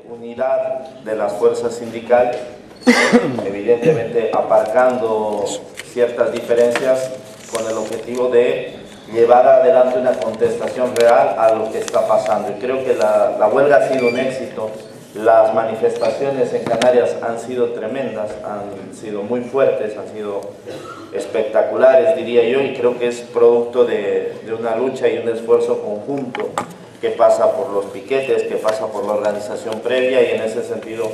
unidad de las fuerzas sindicales, evidentemente aparcando ciertas diferencias con el objetivo de llevar adelante una contestación real a lo que está pasando. Y creo que la huelga ha sido un éxito. Las manifestaciones en Canarias han sido tremendas, han sido muy fuertes, han sido espectaculares, diría yo, y creo que es producto de una lucha y un esfuerzo conjunto que pasa por los piquetes, que pasa por la organización previa, y en ese sentido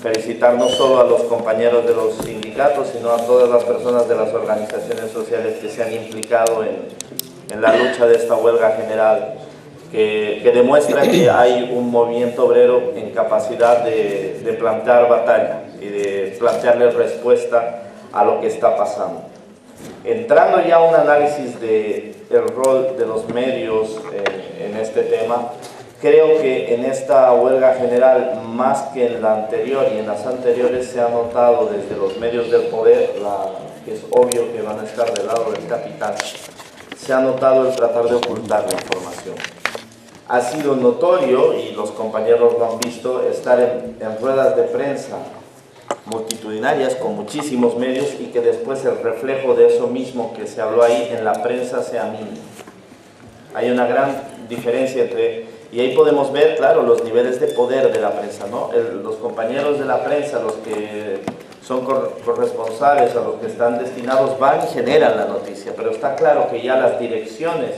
felicitar no solo a los compañeros de los sindicatos, sino a todas las personas de las organizaciones sociales que se han implicado en la lucha de esta huelga general, que demuestra que hay un movimiento obrero en capacidad de plantear batalla y de plantearle respuesta a lo que está pasando. Entrando ya a un análisis del rol de los medios en este tema, creo que en esta huelga general, más que en la anterior y en las anteriores, se ha notado desde los medios del poder, que es obvio que van a estar del lado del capital, se ha notado el tratar de ocultar la información. Ha sido notorio, y los compañeros lo han visto, estar en ruedas de prensa multitudinarias con muchísimos medios, y que después el reflejo de eso mismo que se habló ahí en la prensa sea mínimo. Hay una gran diferencia y ahí podemos ver, claro, los niveles de poder de la prensa, ¿no? Los compañeros de la prensa, los que son corresponsales o los que están destinados, van y generan la noticia, pero está claro que ya las direcciones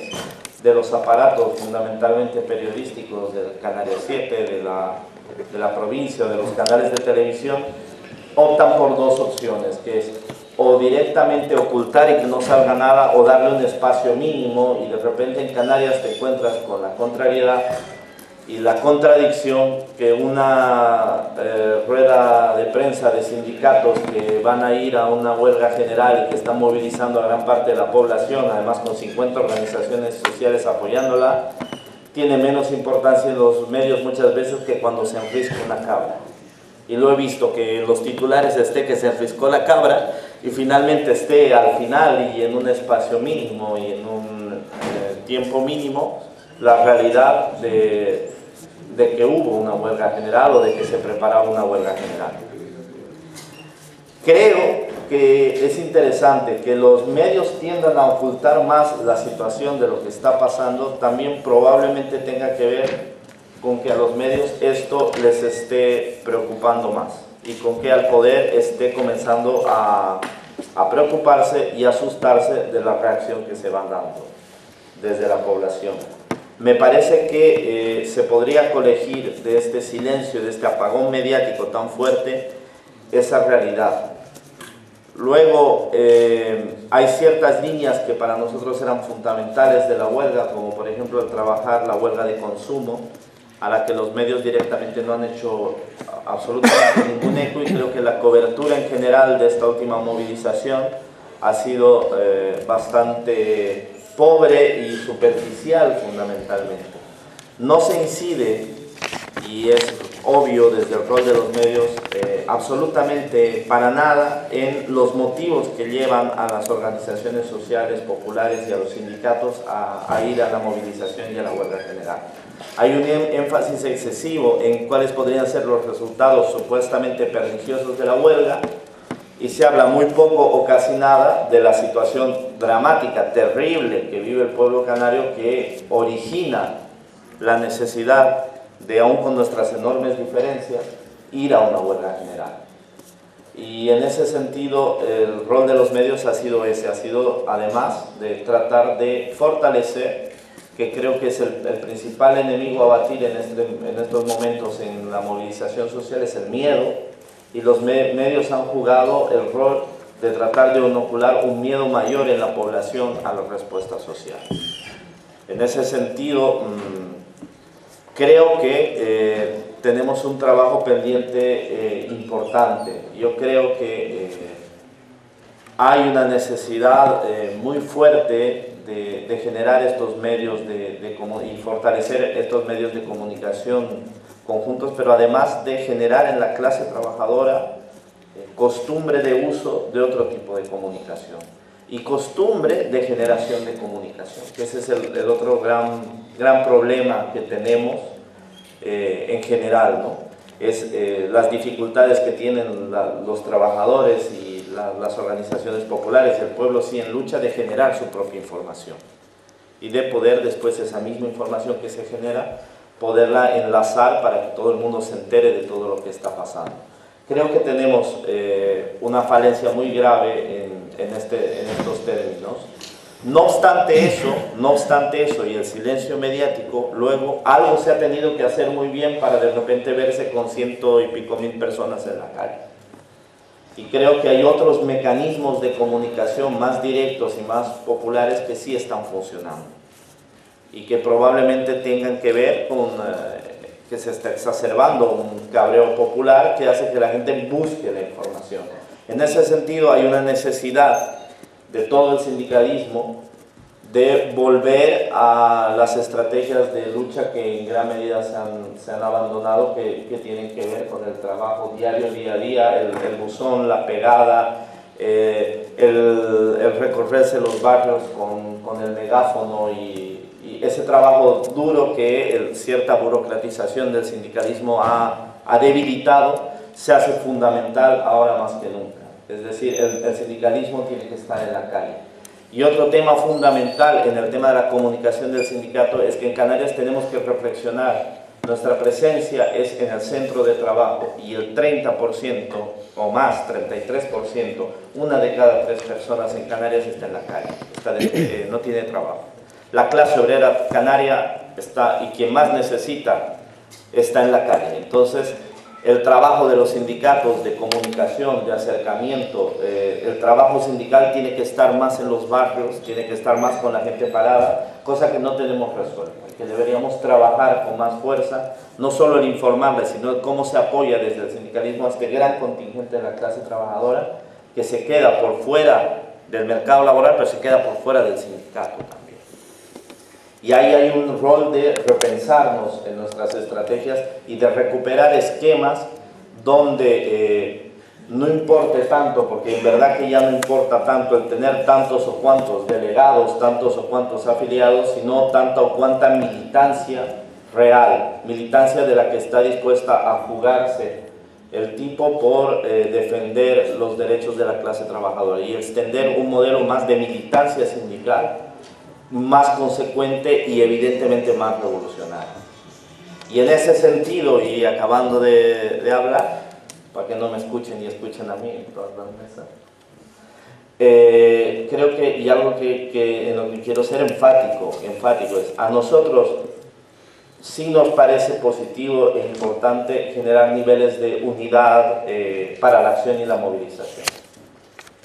de los aparatos fundamentalmente periodísticos del Canarias 7, de la provincia, de los canales de televisión, optan por dos opciones, que es o directamente ocultar y que no salga nada, o darle un espacio mínimo, y de repente en Canarias te encuentras con la contrariedad y la contradicción que una rueda de prensa de sindicatos que van a ir a una huelga general y que están movilizando a gran parte de la población, además con 50 organizaciones sociales apoyándola, tiene menos importancia en los medios muchas veces que cuando se enfrisca una cabra. Y lo he visto, que en los titulares esté que se enfriscó la cabra y finalmente esté al final y en un espacio mínimo y en un tiempo mínimo la realidad de que hubo una huelga general o de que se preparaba una huelga general. Creo que es interesante que los medios tiendan a ocultar más la situación de lo que está pasando. También probablemente tenga que ver con que a los medios esto les esté preocupando más, y con que al poder esté comenzando a preocuparse y asustarse de la reacción que se van dando desde la población. Me parece que se podría colegir de este silencio, de este apagón mediático tan fuerte, esa realidad. Luego, hay ciertas líneas que para nosotros eran fundamentales de la huelga, como por ejemplo el trabajar la huelga de consumo, a la que los medios directamente no han hecho absolutamente ningún eco, y creo que la cobertura en general de esta última movilización ha sido bastante pobre y superficial fundamentalmente. No se incide, y es obvio desde el rol de los medios, absolutamente para nada en los motivos que llevan a las organizaciones sociales populares y a los sindicatos a ir a la movilización y a la huelga general. Hay un énfasis excesivo en cuáles podrían ser los resultados supuestamente perniciosos de la huelga, y se habla muy poco o casi nada de la situación dramática, terrible que vive el pueblo canario, que origina la necesidad de, aún con nuestras enormes diferencias, ir a una huelga general. Y en ese sentido el rol de los medios ha sido ese, ha sido además de tratar de fortalecer, que creo que es el principal enemigo a batir en estos momentos en la movilización social, es el miedo, y los medios han jugado el rol de tratar de inocular un miedo mayor en la población a la respuesta social. En ese sentido, creo que tenemos un trabajo pendiente importante. Yo creo que hay una necesidad muy fuerte de generar estos medios y fortalecer estos medios de comunicación conjuntos, pero además de generar en la clase trabajadora costumbre de uso de otro tipo de comunicación y costumbre de generación de comunicación, que ese es el otro gran problema que tenemos en general, ¿no? es las dificultades que tienen los trabajadores y las organizaciones populares y el pueblo sí en lucha de generar su propia información y de poder después esa misma información que se genera poderla enlazar para que todo el mundo se entere de todo lo que está pasando. Creo que tenemos una falencia muy grave en estos términos. No obstante eso y el silencio mediático, luego algo se ha tenido que hacer muy bien para de repente verse con 100 y pico mil personas en la calle. Y creo que hay otros mecanismos de comunicación más directos y más populares que sí están funcionando y que probablemente tengan que ver con que se está exacerbando un cabreo popular que hace que la gente busque la información. En ese sentido hay una necesidad de todo el sindicalismo de volver a las estrategias de lucha que en gran medida se han abandonado, que tienen que ver con el trabajo diario, día a día, el buzón, la pegada, el recorrerse los barrios con el megáfono y ese trabajo duro que cierta burocratización del sindicalismo ha debilitado, se hace fundamental ahora más que nunca. Es decir, el sindicalismo tiene que estar en la calle. Y otro tema fundamental en el tema de la comunicación del sindicato es que en Canarias tenemos que reflexionar. Nuestra presencia es en el centro de trabajo y el 30% o más, 33%, una de cada 3 personas en Canarias está en la calle, no tiene trabajo. La clase obrera canaria está, y quien más necesita, está en la calle. Entonces, el trabajo de los sindicatos de comunicación, de acercamiento, el trabajo sindical tiene que estar más en los barrios, tiene que estar más con la gente parada, cosa que no tenemos resuelta, que deberíamos trabajar con más fuerza, no solo en informarles, sino en cómo se apoya desde el sindicalismo a este gran contingente de la clase trabajadora que se queda por fuera del mercado laboral, pero se queda por fuera del sindicato también. Y ahí hay un rol de repensarnos en nuestras estrategias y de recuperar esquemas donde no importe tanto, porque en verdad que ya no importa tanto el tener tantos o cuantos delegados, tantos o cuantos afiliados, sino tanta o cuanta militancia real, militancia de la que está dispuesta a jugarse el tipo por defender los derechos de la clase trabajadora y extender un modelo más de militancia sindical, más consecuente y evidentemente más revolucionario. Y en ese sentido, y acabando de hablar, para que no me escuchen y escuchen a mí en todas las mesas, creo que, y algo que en lo que quiero ser enfático es, a nosotros sí nos parece positivo e importante generar niveles de unidad para la acción y la movilización.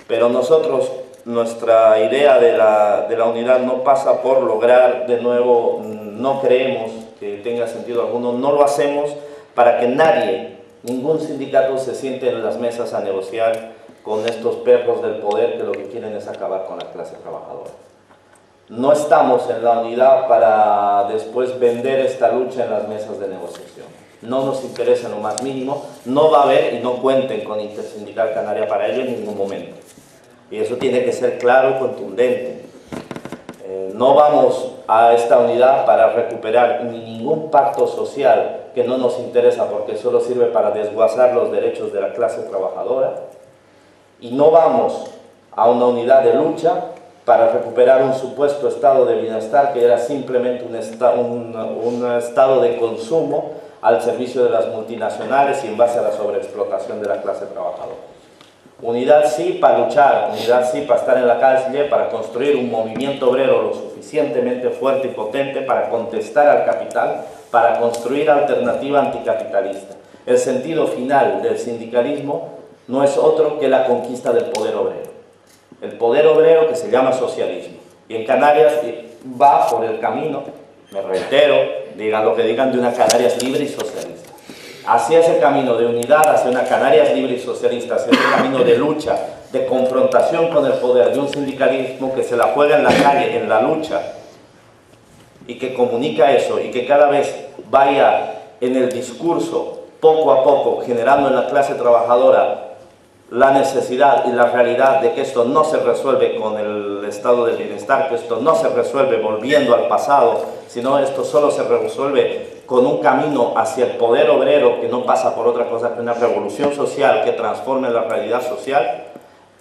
Pero nosotros, nuestra idea de la unidad no pasa por lograr, de nuevo, no creemos que tenga sentido alguno, no lo hacemos para que nadie, ningún sindicato se siente en las mesas a negociar con estos perros del poder que lo que quieren es acabar con la clase trabajadora. No estamos en la unidad para después vender esta lucha en las mesas de negociación. No nos interesa en lo más mínimo, no va a haber y no cuenten con Intersindical Canaria para ello en ningún momento. Y eso tiene que ser claro y contundente. No vamos a esta unidad para recuperar ni ningún pacto social que no nos interesa porque solo sirve para desguazar los derechos de la clase trabajadora. Y no vamos a una unidad de lucha para recuperar un supuesto estado de bienestar que era simplemente un estado de consumo al servicio de las multinacionales y en base a la sobreexplotación de la clase trabajadora. Unidad sí para luchar, unidad sí para estar en la calle, para construir un movimiento obrero lo suficientemente fuerte y potente para contestar al capital, para construir alternativa anticapitalista. El sentido final del sindicalismo no es otro que la conquista del poder obrero. El poder obrero que se llama socialismo. Y en Canarias va por el camino, me reitero, digan lo que digan, de una Canarias libre y socialista. Hacia ese camino de unidad, hacia una Canarias libre y socialista, hacia ese camino de lucha, de confrontación con el poder, de un sindicalismo que se la juega en la calle, en la lucha, y que comunica eso, y que cada vez vaya en el discurso, poco a poco, generando en la clase trabajadora la necesidad y la realidad de que esto no se resuelve con el estado de bienestar, que esto no se resuelve volviendo al pasado, sino esto solo se resuelve con un camino hacia el poder obrero que no pasa por otra cosa que una revolución social que transforme la realidad social,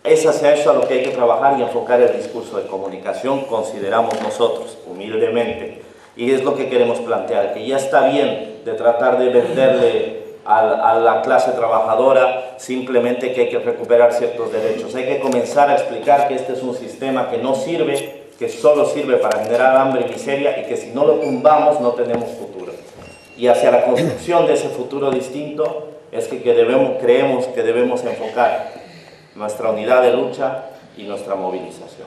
es hacia eso a lo que hay que trabajar y enfocar el discurso de comunicación, consideramos nosotros, humildemente. Y es lo que queremos plantear, que ya está bien de tratar de venderle a la clase trabajadora simplemente que hay que recuperar ciertos derechos. Hay que comenzar a explicar que este es un sistema que no sirve, que solo sirve para generar hambre y miseria, y que si no lo tumbamos no tenemos futuro. Y hacia la construcción de ese futuro distinto es que creemos que debemos enfocar nuestra unidad de lucha y nuestra movilización.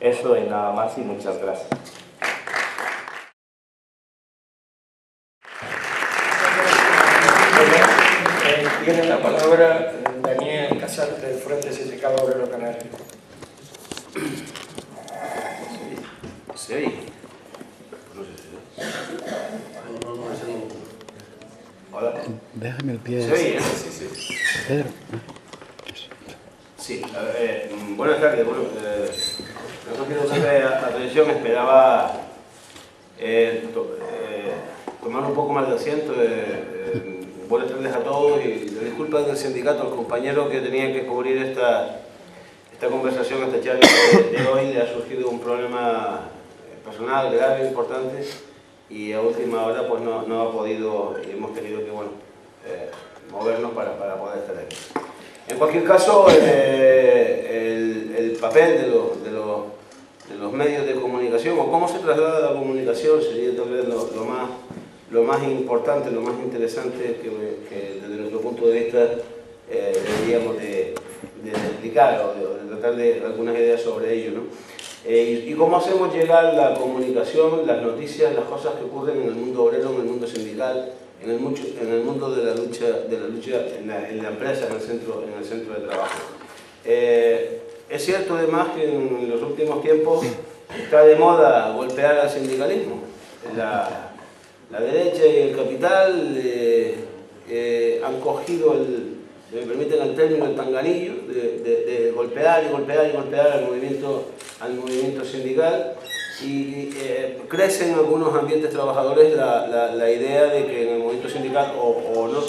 Eso y nada más, y muchas gracias. Tiene la palabra Daniel Casal del Frente Sindical Obrero Canario. Sí. Hola. Déjame el pie. Sí. Pedro. Sí, buenas tardes. Bueno, no quiero darle atención, esperaba tomar un poco más de asiento. Buenas tardes a todos y disculpas del sindicato, al compañero que tenía que cubrir esta conversación, esta charla de hoy. Le ha surgido un problema personal grave, importante, y a última hora pues no ha podido, y hemos tenido que movernos para poder estar aquí. En cualquier caso, el papel de los medios de comunicación, o cómo se traslada la comunicación, sería tal vez lo más importante, lo más interesante que desde nuestro punto de vista deberíamos de explicar o de tratar de algunas ideas sobre ello, ¿no? Y cómo hacemos llegar la comunicación, las noticias, las cosas que ocurren en el mundo obrero, en el mundo sindical, en el mundo de la lucha en la empresa, en el centro de trabajo. Es cierto además que en los últimos tiempos está de moda golpear al sindicalismo. La derecha y el capital han cogido si me permiten el término, el tanganillo de golpear y golpear y golpear al movimiento sindical, y crece en algunos ambientes trabajadores la idea de que en el movimiento sindical o no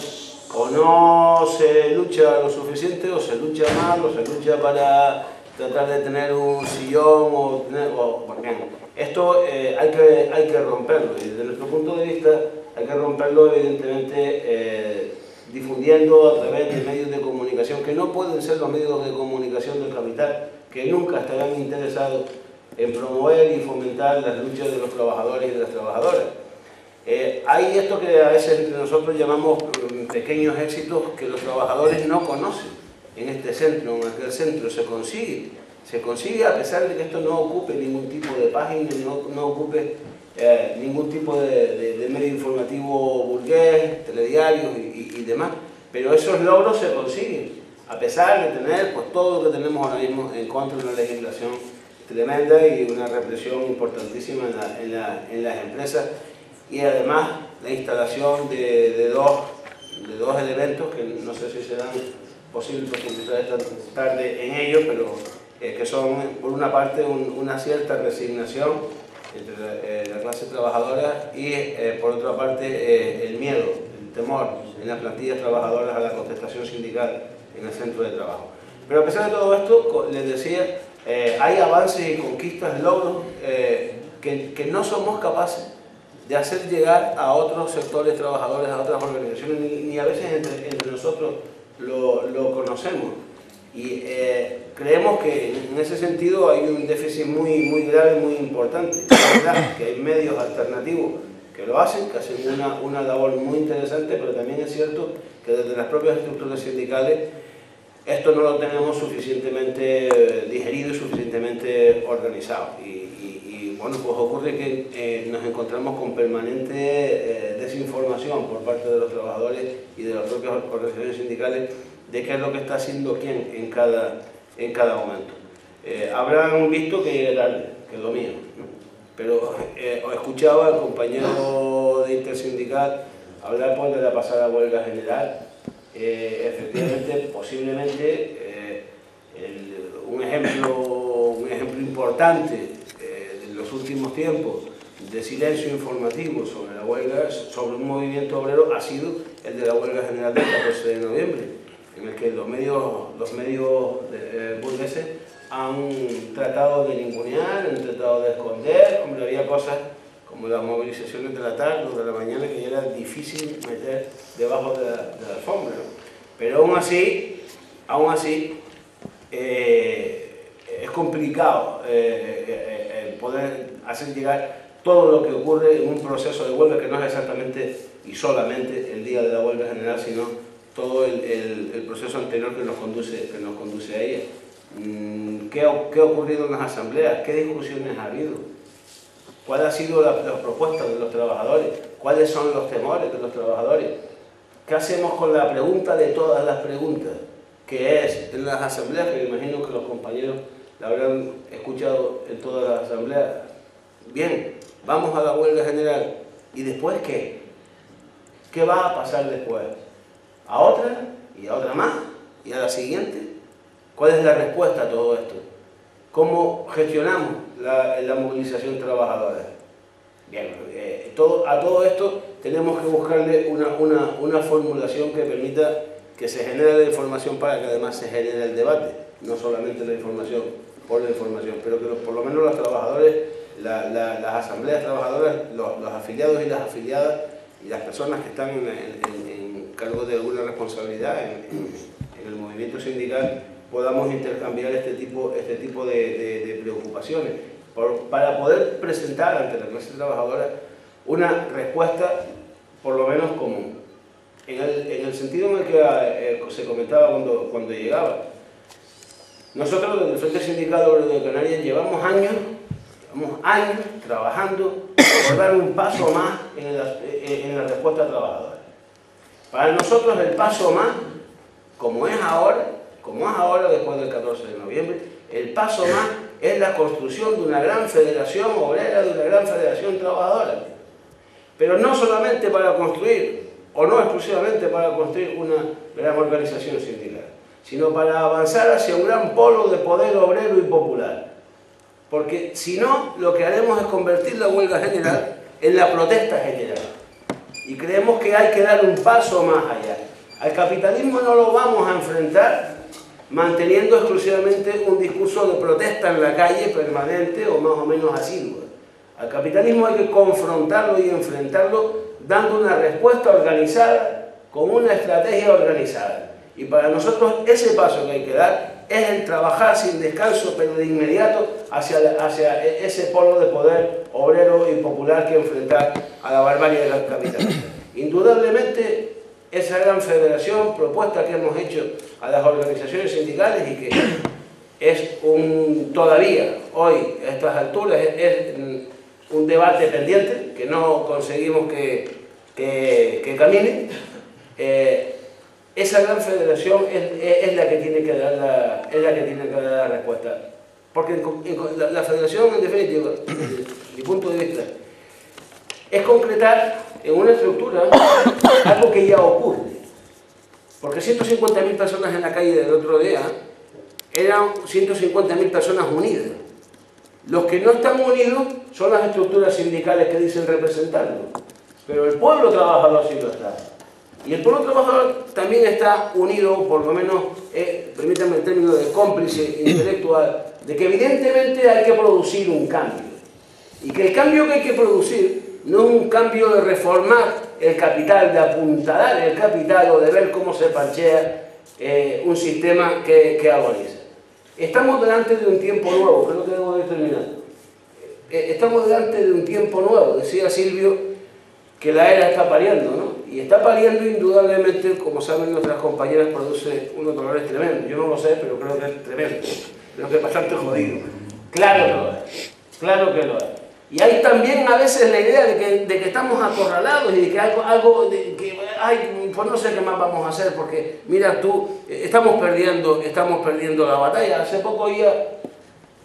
se lucha lo suficiente, o se lucha mal, o se lucha para tratar de tener un sillón, esto hay que romperlo, y desde nuestro punto de vista hay que romperlo evidentemente difundiendo a través de medios de comunicación que no pueden ser los medios de comunicación del capital, que nunca estarán interesados en promover y fomentar las luchas de los trabajadores y de las trabajadoras. Hay esto que a veces entre nosotros llamamos pequeños éxitos que los trabajadores no conocen. En este centro, en aquel centro, se consigue a pesar de que esto no ocupe ningún tipo de página, no ocupe ningún tipo de medio informativo burgués, telediarios y demás, pero esos logros se consiguen a pesar de tener pues, todo lo que tenemos ahora mismo en contra de una legislación tremenda y una represión importantísima en las empresas, y además la instalación de dos elementos que no sé si serán posibles profundizar esta tarde en ellos, pero que son por una parte una cierta resignación entre la clase trabajadora y por otra parte el miedo, el temor en las plantillas trabajadoras a la contestación sindical en el centro de trabajo. Pero a pesar de todo esto, les decía, hay avances y conquistas, logros que no somos capaces de hacer llegar a otros sectores trabajadores, a otras organizaciones, ni a veces entre nosotros lo conocemos. Y creemos que en ese sentido hay un déficit muy grave, muy importante. Es verdad que hay medios alternativos que lo hacen, que hacen una labor muy interesante, pero también es cierto que desde las propias estructuras sindicales esto no lo tenemos suficientemente digerido y suficientemente organizado. Y bueno, pues ocurre que nos encontramos con permanente desinformación por parte de los trabajadores y de las propias organizaciones sindicales de qué es lo que está haciendo quién en cada momento. Habrán visto que llegué tarde, que es lo mío, ¿no? Pero escuchaba al compañero de Intersindical hablar pues, de la pasada huelga general. Efectivamente, posiblemente un ejemplo importante en los últimos tiempos de silencio informativo sobre la huelga, sobre un movimiento obrero, ha sido el de la huelga general del 14 de noviembre, en el que los medios burgueses han tratado de ningunear, han tratado de esconder. Hombre, había cosas como las movilizaciones de la tarde o de la mañana que ya era difícil meter debajo de la alfombra, ¿no? Pero aún así es complicado poder hacer llegar todo lo que ocurre en un proceso de huelga, que no es exactamente y solamente el día de la huelga general, sino todo el proceso anterior que nos conduce a ella. ¿Qué ha ocurrido en las asambleas? ¿Qué discusiones ha habido? ¿Cuáles han sido las propuestas de los trabajadores? ¿Cuáles son los temores de los trabajadores? ¿Qué hacemos con la pregunta de todas las preguntas? Que es en las asambleas, que me imagino que los compañeros la habrán escuchado en todas las asambleas. Bien, vamos a la huelga general. ¿Y después qué? ¿Qué va a pasar después? ¿A otra? ¿Y a otra más? ¿Y a la siguiente? ¿Cuál es la respuesta a todo esto? ¿Cómo gestionamos la movilización trabajadora? Bien, a todo esto tenemos que buscarle una formulación que permita que se genere la información para que además se genere el debate, no solamente la información por la información, pero que por lo menos los trabajadores, las asambleas trabajadoras, los afiliados y las afiliadas y las personas que están en cargo de alguna responsabilidad en el movimiento sindical podamos intercambiar este tipo de preocupaciones para poder presentar ante la clase trabajadora una respuesta por lo menos común. En el sentido en el que se comentaba cuando llegaba. Nosotros desde el Frente Sindical Obrero de Canarias llevamos años trabajando por dar un paso más en la respuesta trabajadora. Para nosotros el paso más, como es ahora después del 14 de noviembre, el paso más es la construcción de una gran federación obrera, de una gran federación trabajadora. Pero no solamente para construir, o no exclusivamente para construir una gran organización sindical, sino para avanzar hacia un gran polo de poder obrero y popular. Porque si no, lo que haremos es convertir la huelga general en la protesta general. Y creemos que hay que dar un paso más allá. Al capitalismo no lo vamos a enfrentar manteniendo exclusivamente un discurso de protesta en la calle permanente o más o menos asidua. Al capitalismo hay que confrontarlo y enfrentarlo dando una respuesta organizada, con una estrategia organizada. Y para nosotros ese paso que hay que dar es el trabajar sin descanso, pero de inmediato hacia ese polo de poder obrero y popular que enfrentar a la barbarie del capitalismo. Indudablemente, esa gran federación, propuesta que hemos hecho a las organizaciones sindicales y que es todavía hoy, a estas alturas, es un debate pendiente, que no conseguimos que camine, esa gran federación es la que tiene que dar la respuesta. Porque la federación, en definitiva, desde mi punto de vista, es concretar en una estructura algo que ya ocurre. Porque 150.000 personas en la calle del otro día eran 150.000 personas unidas. Los que no están unidos son las estructuras sindicales que dicen representarlo. Pero el pueblo trabajador sí lo está. Y el pueblo trabajador también está unido, por lo menos, permítanme el término de cómplice intelectual, de que evidentemente hay que producir un cambio. Y que el cambio que hay que producir no es un cambio de reformar el capital, de apuntalar el capital o de ver cómo se parchea un sistema que agoniza. Estamos delante de un tiempo nuevo, creo que debo de terminar. Estamos delante de un tiempo nuevo, decía Silvio, que la era está pariendo, ¿no? Y está pariendo indudablemente, como saben nuestras compañeras, produce unos dolores tremendos. Yo no lo sé, pero creo que es tremendo. Creo que es bastante jodido. Claro que lo es. Claro que lo es. Y hay también a veces la idea de que estamos acorralados y de que pues no sé qué más vamos a hacer porque, mira tú, estamos perdiendo la batalla. Hace poco oía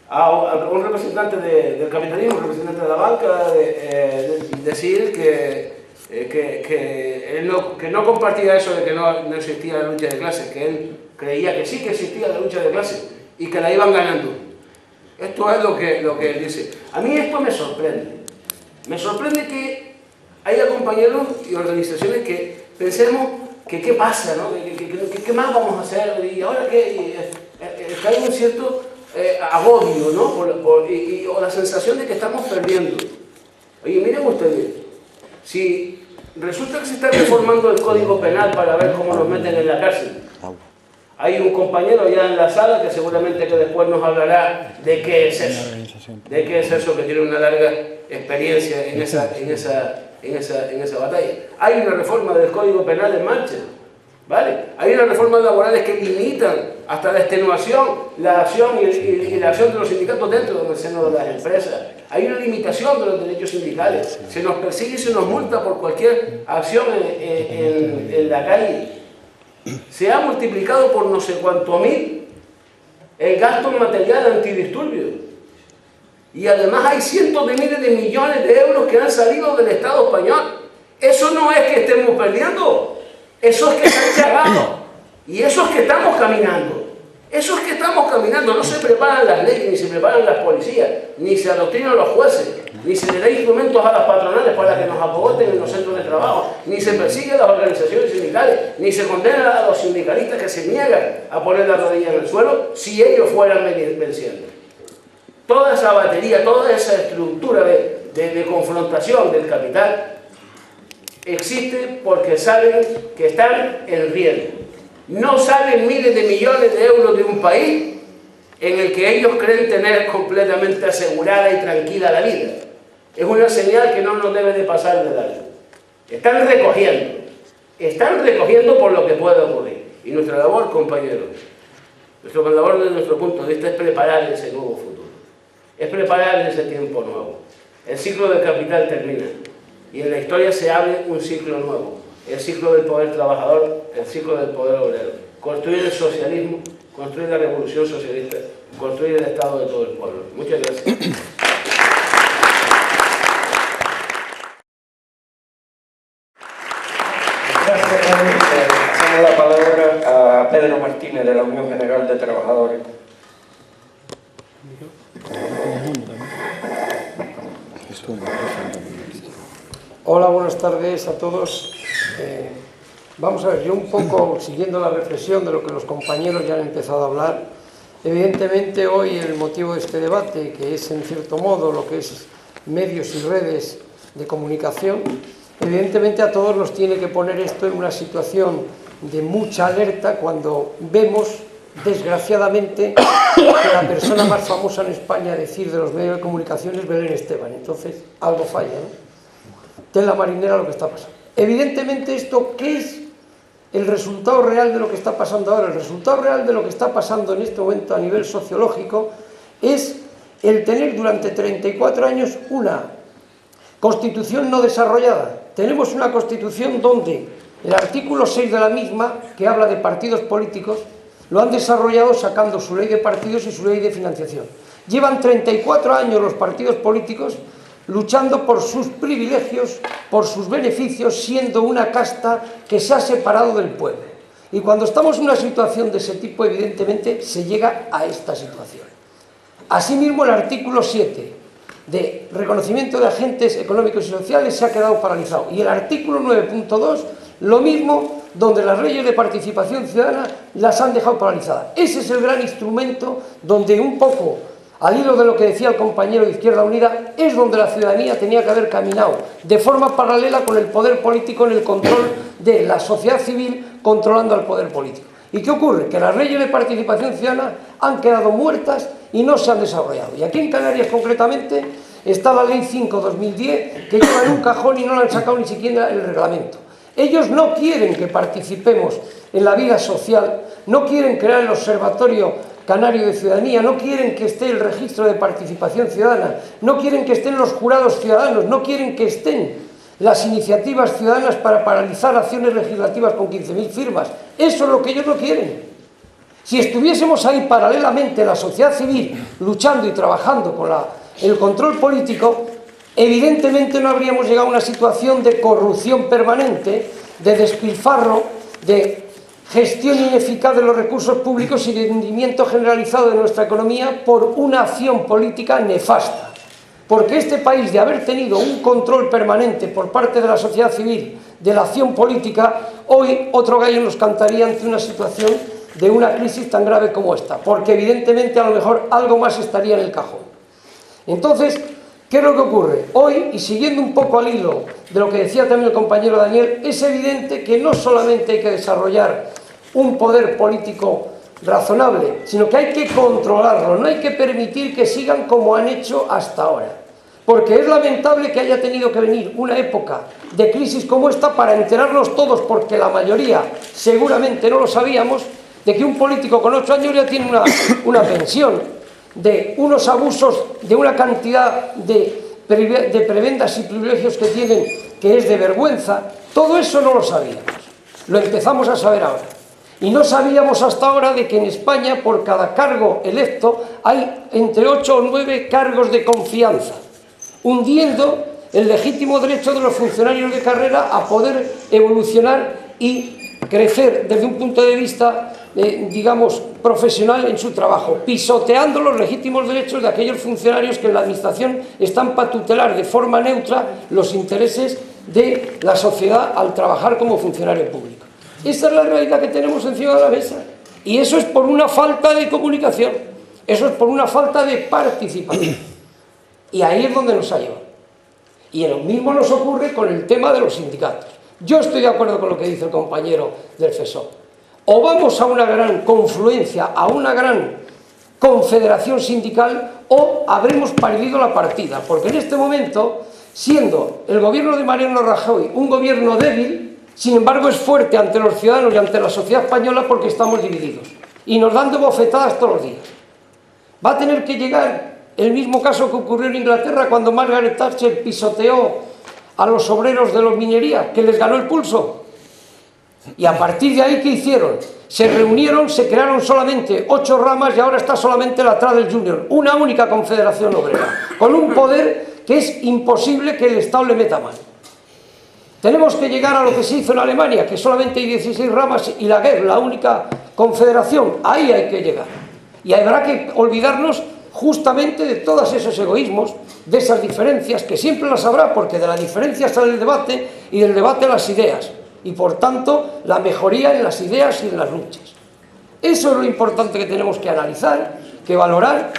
a un representante del capitalismo, un representante de la banca, decir que no compartía eso de que no existía la lucha de clases, que él creía que sí que existía la lucha de clases y que la iban ganando. Esto es lo que él dice. A mí esto me sorprende. Me sorprende que haya compañeros y organizaciones que pensemos que qué pasa, ¿no? ¿Qué más vamos a hacer? Y ahora que hay un cierto agobio, ¿no? O la sensación de que estamos perdiendo. Oye, miren ustedes, si resulta que se está reformando el Código Penal para ver cómo nos meten en la cárcel, hay un compañero ya en la sala que seguramente que después nos hablará de qué es eso, que tiene una larga experiencia en esa batalla. Hay una reforma del Código Penal en marcha, ¿vale? Hay unas reformas laborales que limitan hasta la extenuación la acción y la acción de los sindicatos dentro del seno de las empresas. Hay una limitación de los derechos sindicales. Se nos persigue y se nos multa por cualquier acción en la calle. Se ha multiplicado por no sé cuánto mil el gasto en material antidisturbios. Y además hay cientos de miles de millones de euros que han salido del Estado español. Eso no es que estemos perdiendo, eso es que se han llegado. Y eso es que estamos caminando. Eso es que estamos caminando. No se preparan las leyes, ni se preparan las policías, ni se adoctrinan los jueces, ni se le da instrumentos a las patronales para que nos apoyen en los centros de trabajo, ni se persigue a las organizaciones sindicales, ni se condena a los sindicalistas que se niegan a poner la rodilla en el suelo si ellos fueran venciendo. Toda esa batería, toda esa estructura de confrontación del capital existe porque saben que están en riesgo. No salen miles de millones de euros de un país en el que ellos creen tener completamente asegurada y tranquila la vida. Es una señal que no nos debe de pasar de largo. Están recogiendo por lo que puede ocurrir. Y nuestra labor, compañeros, nuestra labor desde nuestro punto de vista es preparar ese nuevo futuro. Es preparar ese tiempo nuevo. El ciclo del capital termina y en la historia se abre un ciclo nuevo. El ciclo del poder trabajador, el ciclo del poder obrero. Construir el socialismo, construir la revolución socialista, construir el Estado de todo el pueblo. Muchas gracias. Gracias, Dani. Pasamos la palabra a Pedro Martínez, de la Unión General de Trabajadores. Hola, buenas tardes a todos. Vamos a ver, yo un poco siguiendo la reflexión de lo que los compañeros ya han empezado a hablar. Evidentemente hoy el motivo de este debate, que es en cierto modo lo que es medios y redes de comunicación, evidentemente a todos nos tiene que poner esto en una situación de mucha alerta cuando vemos, desgraciadamente, que la persona más famosa en España a decir de los medios de comunicación es Belén Esteban. Entonces algo falla, ¿no? Tela marinera lo que está pasando. Evidentemente esto, ¿qué es el resultado real de lo que está pasando ahora? El resultado real de lo que está pasando en este momento a nivel sociológico es el tener durante 34 años una constitución no desarrollada. Tenemos una constitución donde el artículo 6 de la misma, que habla de partidos políticos, lo han desarrollado sacando su ley de partidos y su ley de financiación. Llevan 34 años los partidos políticos luchando por sus privilegios, por sus beneficios, siendo una casta que se ha separado del pueblo. Y cuando estamos en una situación de ese tipo, evidentemente se llega a esta situación. Asimismo, el artículo 7 de reconocimiento de agentes económicos y sociales se ha quedado paralizado. Y el artículo 9.2, lo mismo, donde las leyes de participación ciudadana las han dejado paralizadas. Ese es el gran instrumento donde un poco, al hilo de lo que decía el compañero de Izquierda Unida, es donde la ciudadanía tenía que haber caminado de forma paralela con el poder político en el control de la sociedad civil controlando al poder político. ¿Y qué ocurre? Que las leyes de participación ciudadana han quedado muertas y no se han desarrollado. Y aquí en Canarias concretamente está la Ley 5/2010 que lleva en un cajón y no la han sacado ni siquiera el reglamento. Ellos no quieren que participemos en la vida social, no quieren crear el Observatorio Canario de Ciudadanía, no quieren que esté el registro de participación ciudadana, no quieren que estén los jurados ciudadanos, no quieren que estén las iniciativas ciudadanas para paralizar acciones legislativas con 15.000 firmas. Eso es lo que ellos no quieren. Si estuviésemos ahí paralelamente la sociedad civil luchando y trabajando con el control político, evidentemente no habríamos llegado a una situación de corrupción permanente, de despilfarro, de gestión ineficaz de los recursos públicos y de hundimiento generalizado de nuestra economía por una acción política nefasta. porque este país, de haber tenido un control permanente por parte de la sociedad civil, de la acción política, hoy otro gallo nos cantaría ante una situación de una crisis tan grave como esta, porque evidentemente a lo mejor algo más estaría en el cajón. Entonces, ¿qué es lo que ocurre? Hoy, y siguiendo un poco al hilo de lo que decía también el compañero Daniel, es evidente que no solamente hay que desarrollar un poder político razonable, sino que hay que controlarlo, no hay que permitir que sigan como han hecho hasta ahora. Porque es lamentable que haya tenido que venir una época de crisis como esta para enterarnos todos, porque la mayoría seguramente no lo sabíamos, de que un político con 8 años ya tiene una pensión, de unos abusos, de una cantidad de prebendas y privilegios que tienen, que es de vergüenza. Todo eso no lo sabíamos, lo empezamos a saber ahora. Y no sabíamos hasta ahora de que en España, por cada cargo electo, hay entre 8 o 9 cargos de confianza, hundiendo el legítimo derecho de los funcionarios de carrera a poder evolucionar y crecer desde un punto de vista, digamos, profesional en su trabajo, pisoteando los legítimos derechos de aquellos funcionarios que en la administración están para tutelar de forma neutra los intereses de la sociedad al trabajar como funcionario público. Esa es la realidad que tenemos encima de la mesa. Y eso es por una falta de comunicación, eso es por una falta de participación. Y ahí es donde nos ha llevado. Y lo mismo nos ocurre con el tema de los sindicatos. Yo estoy de acuerdo con lo que dice el compañero del FESOC. O vamos a una gran confluencia, a una gran confederación sindical, o habremos perdido la partida. Porque en este momento, siendo el gobierno de Mariano Rajoy un gobierno débil, sin embargo es fuerte ante los ciudadanos y ante la sociedad española porque estamos divididos. Y nos dan de bofetadas todos los días. Va a tener que llegar el mismo caso que ocurrió en Inglaterra cuando Margaret Thatcher pisoteó a los obreros de la minería, que les ganó el pulso. Y a partir de ahí, ¿qué hicieron? Se reunieron, se crearon solamente 8 ramas y ahora está solamente la Trades Junior, una única confederación obrera, con un poder que es imposible que el Estado le meta mano. Tenemos que llegar a lo que se hizo en Alemania, que solamente hay 16 ramas y la GER, la única confederación. Ahí hay que llegar. Y habrá que olvidarnos justamente de todos esos egoísmos, de esas diferencias, que siempre las habrá, porque de la diferencia sale el debate y del debate las ideas, y por tanto la mejoría en las ideas y en las luchas. Eso es lo importante que tenemos que analizar, que valorar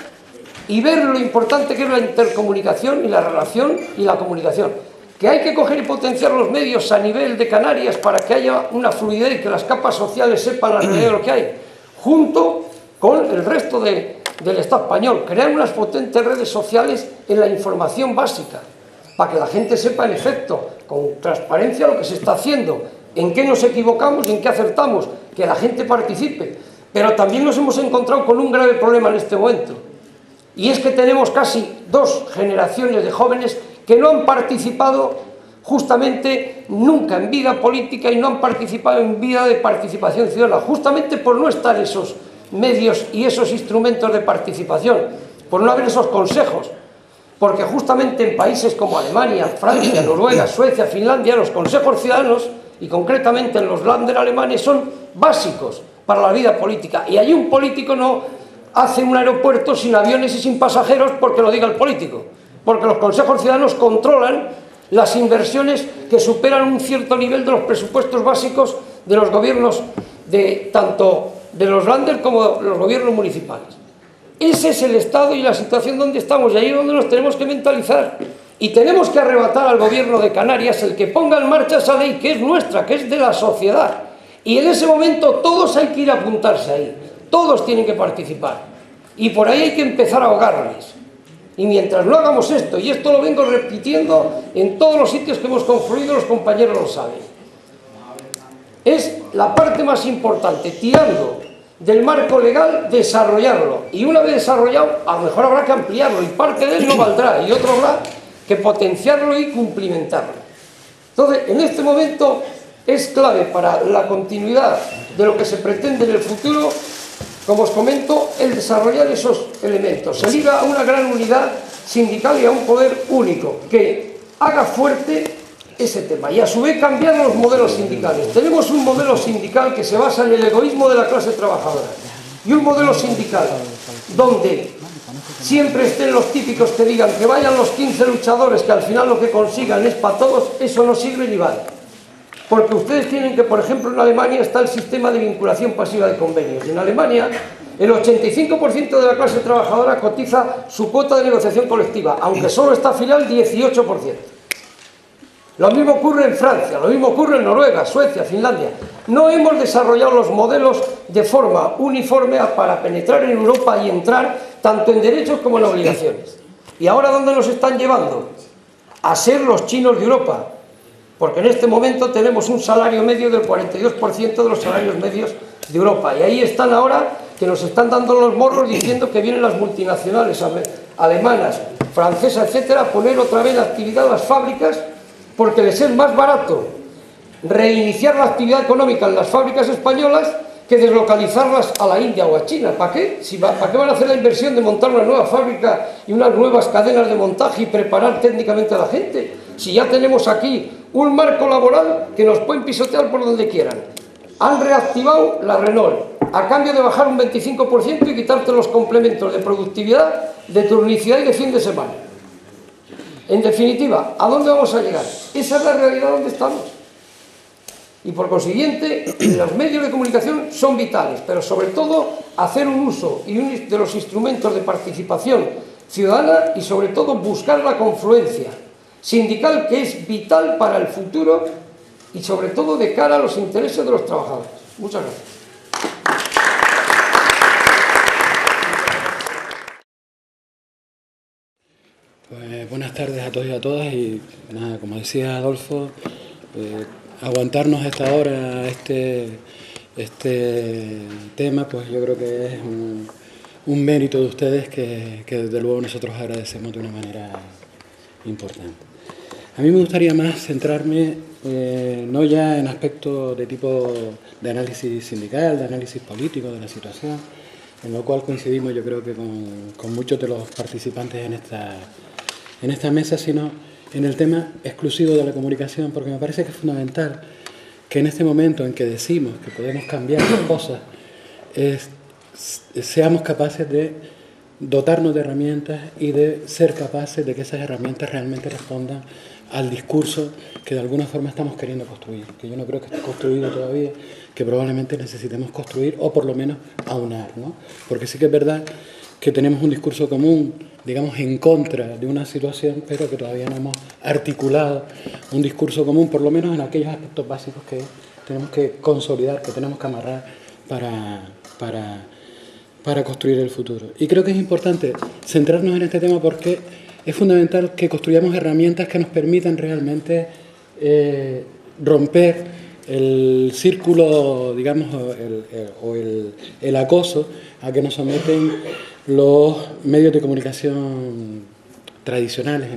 y ver lo importante que es la intercomunicación y la relación y la comunicación. Que hay que coger y potenciar los medios a nivel de Canarias para que haya una fluidez y que las capas sociales sepan la realidad de lo que hay, junto con el resto del Estado español. Crear unas potentes redes sociales en la información básica, para que la gente sepa en efecto, con transparencia, lo que se está haciendo, en qué nos equivocamos y en qué acertamos, que la gente participe. Pero también nos hemos encontrado con un grave problema en este momento, y es que tenemos casi 2 generaciones de jóvenes que no han participado justamente nunca en vida política y no han participado en vida de participación ciudadana, justamente por no estar esos medios y esos instrumentos de participación, por no haber esos consejos, porque justamente en países como Alemania, Francia, Noruega, Suecia, Finlandia, los consejos ciudadanos, y concretamente en los Länder alemanes, son básicos para la vida política, y allí un político no hace un aeropuerto sin aviones y sin pasajeros porque lo diga el político, porque los consejos ciudadanos controlan las inversiones que superan un cierto nivel de los presupuestos básicos de los gobiernos, tanto de los Länder como de los gobiernos municipales. Ese es el estado y la situación donde estamos, y ahí es donde nos tenemos que mentalizar. Y tenemos que arrebatar al gobierno de Canarias el que ponga en marcha esa ley que es nuestra, que es de la sociedad. Y en ese momento todos hay que ir a apuntarse ahí, todos tienen que participar. Y por ahí hay que empezar a ahogarles. Y mientras no hagamos esto, y esto lo vengo repitiendo en todos los sitios que hemos confluido, los compañeros lo saben, es la parte más importante, tirando del marco legal, desarrollarlo. Y una vez desarrollado, a lo mejor habrá que ampliarlo, y parte de él no valdrá, y otro habrá que potenciarlo y cumplimentarlo. Entonces, en este momento es clave para la continuidad de lo que se pretende en el futuro, como os comento, el desarrollar esos elementos. Se liga a una gran unidad sindical y a un poder único que haga fuerte ese tema y a su vez cambiar los modelos sindicales. Tenemos un modelo sindical que se basa en el egoísmo de la clase trabajadora y un modelo sindical donde siempre estén los típicos que digan que vayan los 15 luchadores, que al final lo que consigan es para todos, eso no sirve ni vale. Porque ustedes tienen que, por ejemplo, en Alemania está el sistema de vinculación pasiva de convenios. En Alemania, el 85% de la clase trabajadora cotiza su cuota de negociación colectiva, aunque solo está afiliado el 18%. Lo mismo ocurre en Francia, lo mismo ocurre en Noruega, Suecia, Finlandia. No hemos desarrollado los modelos de forma uniforme para penetrar en Europa y entrar tanto en derechos como en obligaciones. ¿Y ahora dónde nos están llevando? A ser los chinos de Europa. Porque en este momento tenemos un salario medio del 42% de los salarios medios de Europa. Y ahí están ahora que nos están dando los morros diciendo que vienen las multinacionales alemanas, francesas, etcétera, a poner otra vez la actividad a las fábricas porque les es más barato reiniciar la actividad económica en las fábricas españolas que deslocalizarlas a la India o a China. ¿Para qué? ¿Para qué van a hacer la inversión de montar una nueva fábrica y unas nuevas cadenas de montaje y preparar técnicamente a la gente? Si ya tenemos aquí un marco laboral que nos pueden pisotear por donde quieran. Han reactivado la Renault a cambio de bajar un 25% y quitarte los complementos de productividad, de turnicidad y de fin de semana. En definitiva, ¿a dónde vamos a llegar? Esa es la realidad donde estamos. Y por consiguiente, los medios de comunicación son vitales, pero sobre todo hacer un uso de los instrumentos de participación ciudadana y sobre todo buscar la confluencia sindical que es vital para el futuro y sobre todo de cara a los intereses de los trabajadores. Muchas gracias. Pues buenas tardes a todos y a todas y nada, como decía Adolfo, aguantarnos a esta hora este tema, pues yo creo que es un mérito de ustedes que desde luego nosotros agradecemos de una manera importante. A mí me gustaría más centrarme no ya en aspectos de tipo de análisis sindical, de análisis político de la situación, en lo cual coincidimos yo creo que con muchos de los participantes en esta mesa, sino en el tema exclusivo de la comunicación, porque me parece que es fundamental que en este momento en que decimos que podemos cambiar las cosas, seamos capaces de dotarnos de herramientas y de ser capaces de que esas herramientas realmente respondan al discurso que de alguna forma estamos queriendo construir, que yo no creo que esté construido todavía, que probablemente necesitemos construir o por lo menos aunar, ¿no? Porque sí que es verdad que tenemos un discurso común, digamos, en contra de una situación, pero que todavía no hemos articulado un discurso común, por lo menos en aquellos aspectos básicos que tenemos que consolidar, que tenemos que amarrar para construir el futuro. Y creo que es importante centrarnos en este tema porque es fundamental que construyamos herramientas que nos permitan realmente romper el círculo, digamos, el acoso a que nos someten los medios de comunicación tradicionales,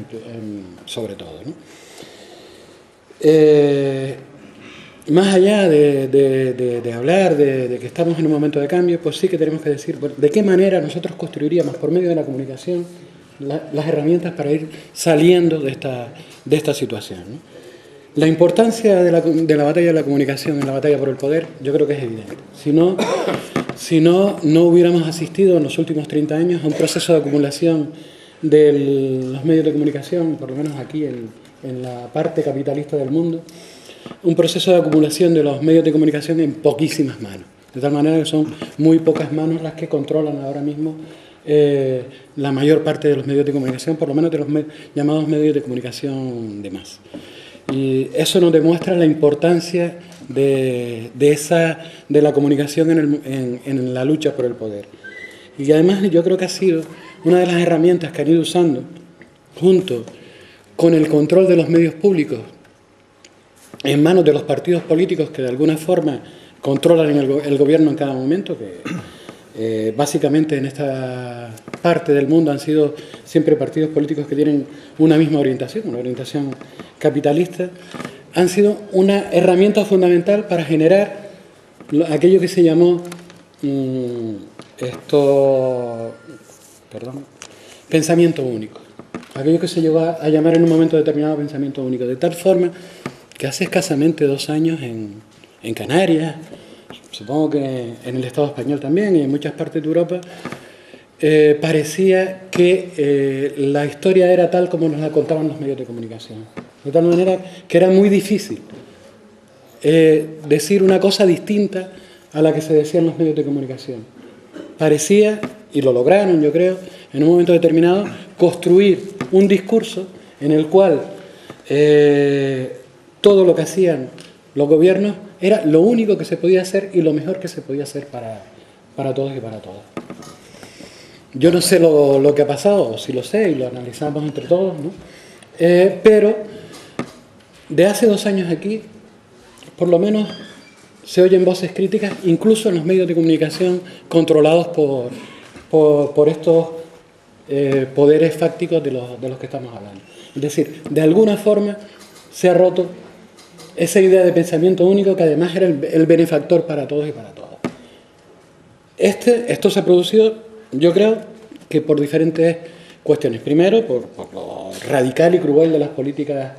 sobre todo, ¿no? Más allá de hablar de que estamos en un momento de cambio, pues sí que tenemos que decir de qué manera nosotros construiríamos por medio de la comunicación las herramientas para ir saliendo de esta situación, ¿no? La importancia de la batalla de la comunicación en la batalla por el poder yo creo que es evidente. Si no hubiéramos asistido en los últimos 30 años a un proceso de acumulación de los medios de comunicación, por lo menos aquí en la parte capitalista del mundo, un proceso de acumulación de los medios de comunicación en poquísimas manos. De tal manera que son muy pocas manos las que controlan ahora mismo la mayor parte de los medios de comunicación, por lo menos de los llamados medios de comunicación de masa. Y eso nos demuestra la importancia de la comunicación en la lucha por el poder. Y además yo creo que ha sido una de las herramientas que han ido usando, junto con el control de los medios públicos, en manos de los partidos políticos que de alguna forma controlan el gobierno en cada momento, que básicamente en esta parte del mundo han sido siempre partidos políticos que tienen una misma orientación, una orientación capitalista, han sido una herramienta fundamental para generar aquello que se llamó pensamiento único, aquello que se llegó a llamar en un momento determinado pensamiento único, de tal forma que hace escasamente 2 años en Canarias supongo que en el Estado español también y en muchas partes de Europa, parecía que la historia era tal como nos la contaban los medios de comunicación. De tal manera que era muy difícil decir una cosa distinta a la que se decía en los medios de comunicación. Parecía, y lo lograron yo creo, en un momento determinado, construir un discurso en el cual todo lo que hacían los gobiernos era lo único que se podía hacer y lo mejor que se podía hacer para todos y para todas. Yo no sé lo que ha pasado, o si lo sé, y lo analizamos entre todos, ¿no? Pero de hace 2 años aquí, por lo menos se oyen voces críticas, incluso en los medios de comunicación controlados por estos poderes fácticos de los que estamos hablando. Es decir, de alguna forma se ha roto esa idea de pensamiento único que además era el benefactor para todos y para todas. Esto se ha producido, yo creo, que por diferentes cuestiones. Primero, por lo radical y cruel de las políticas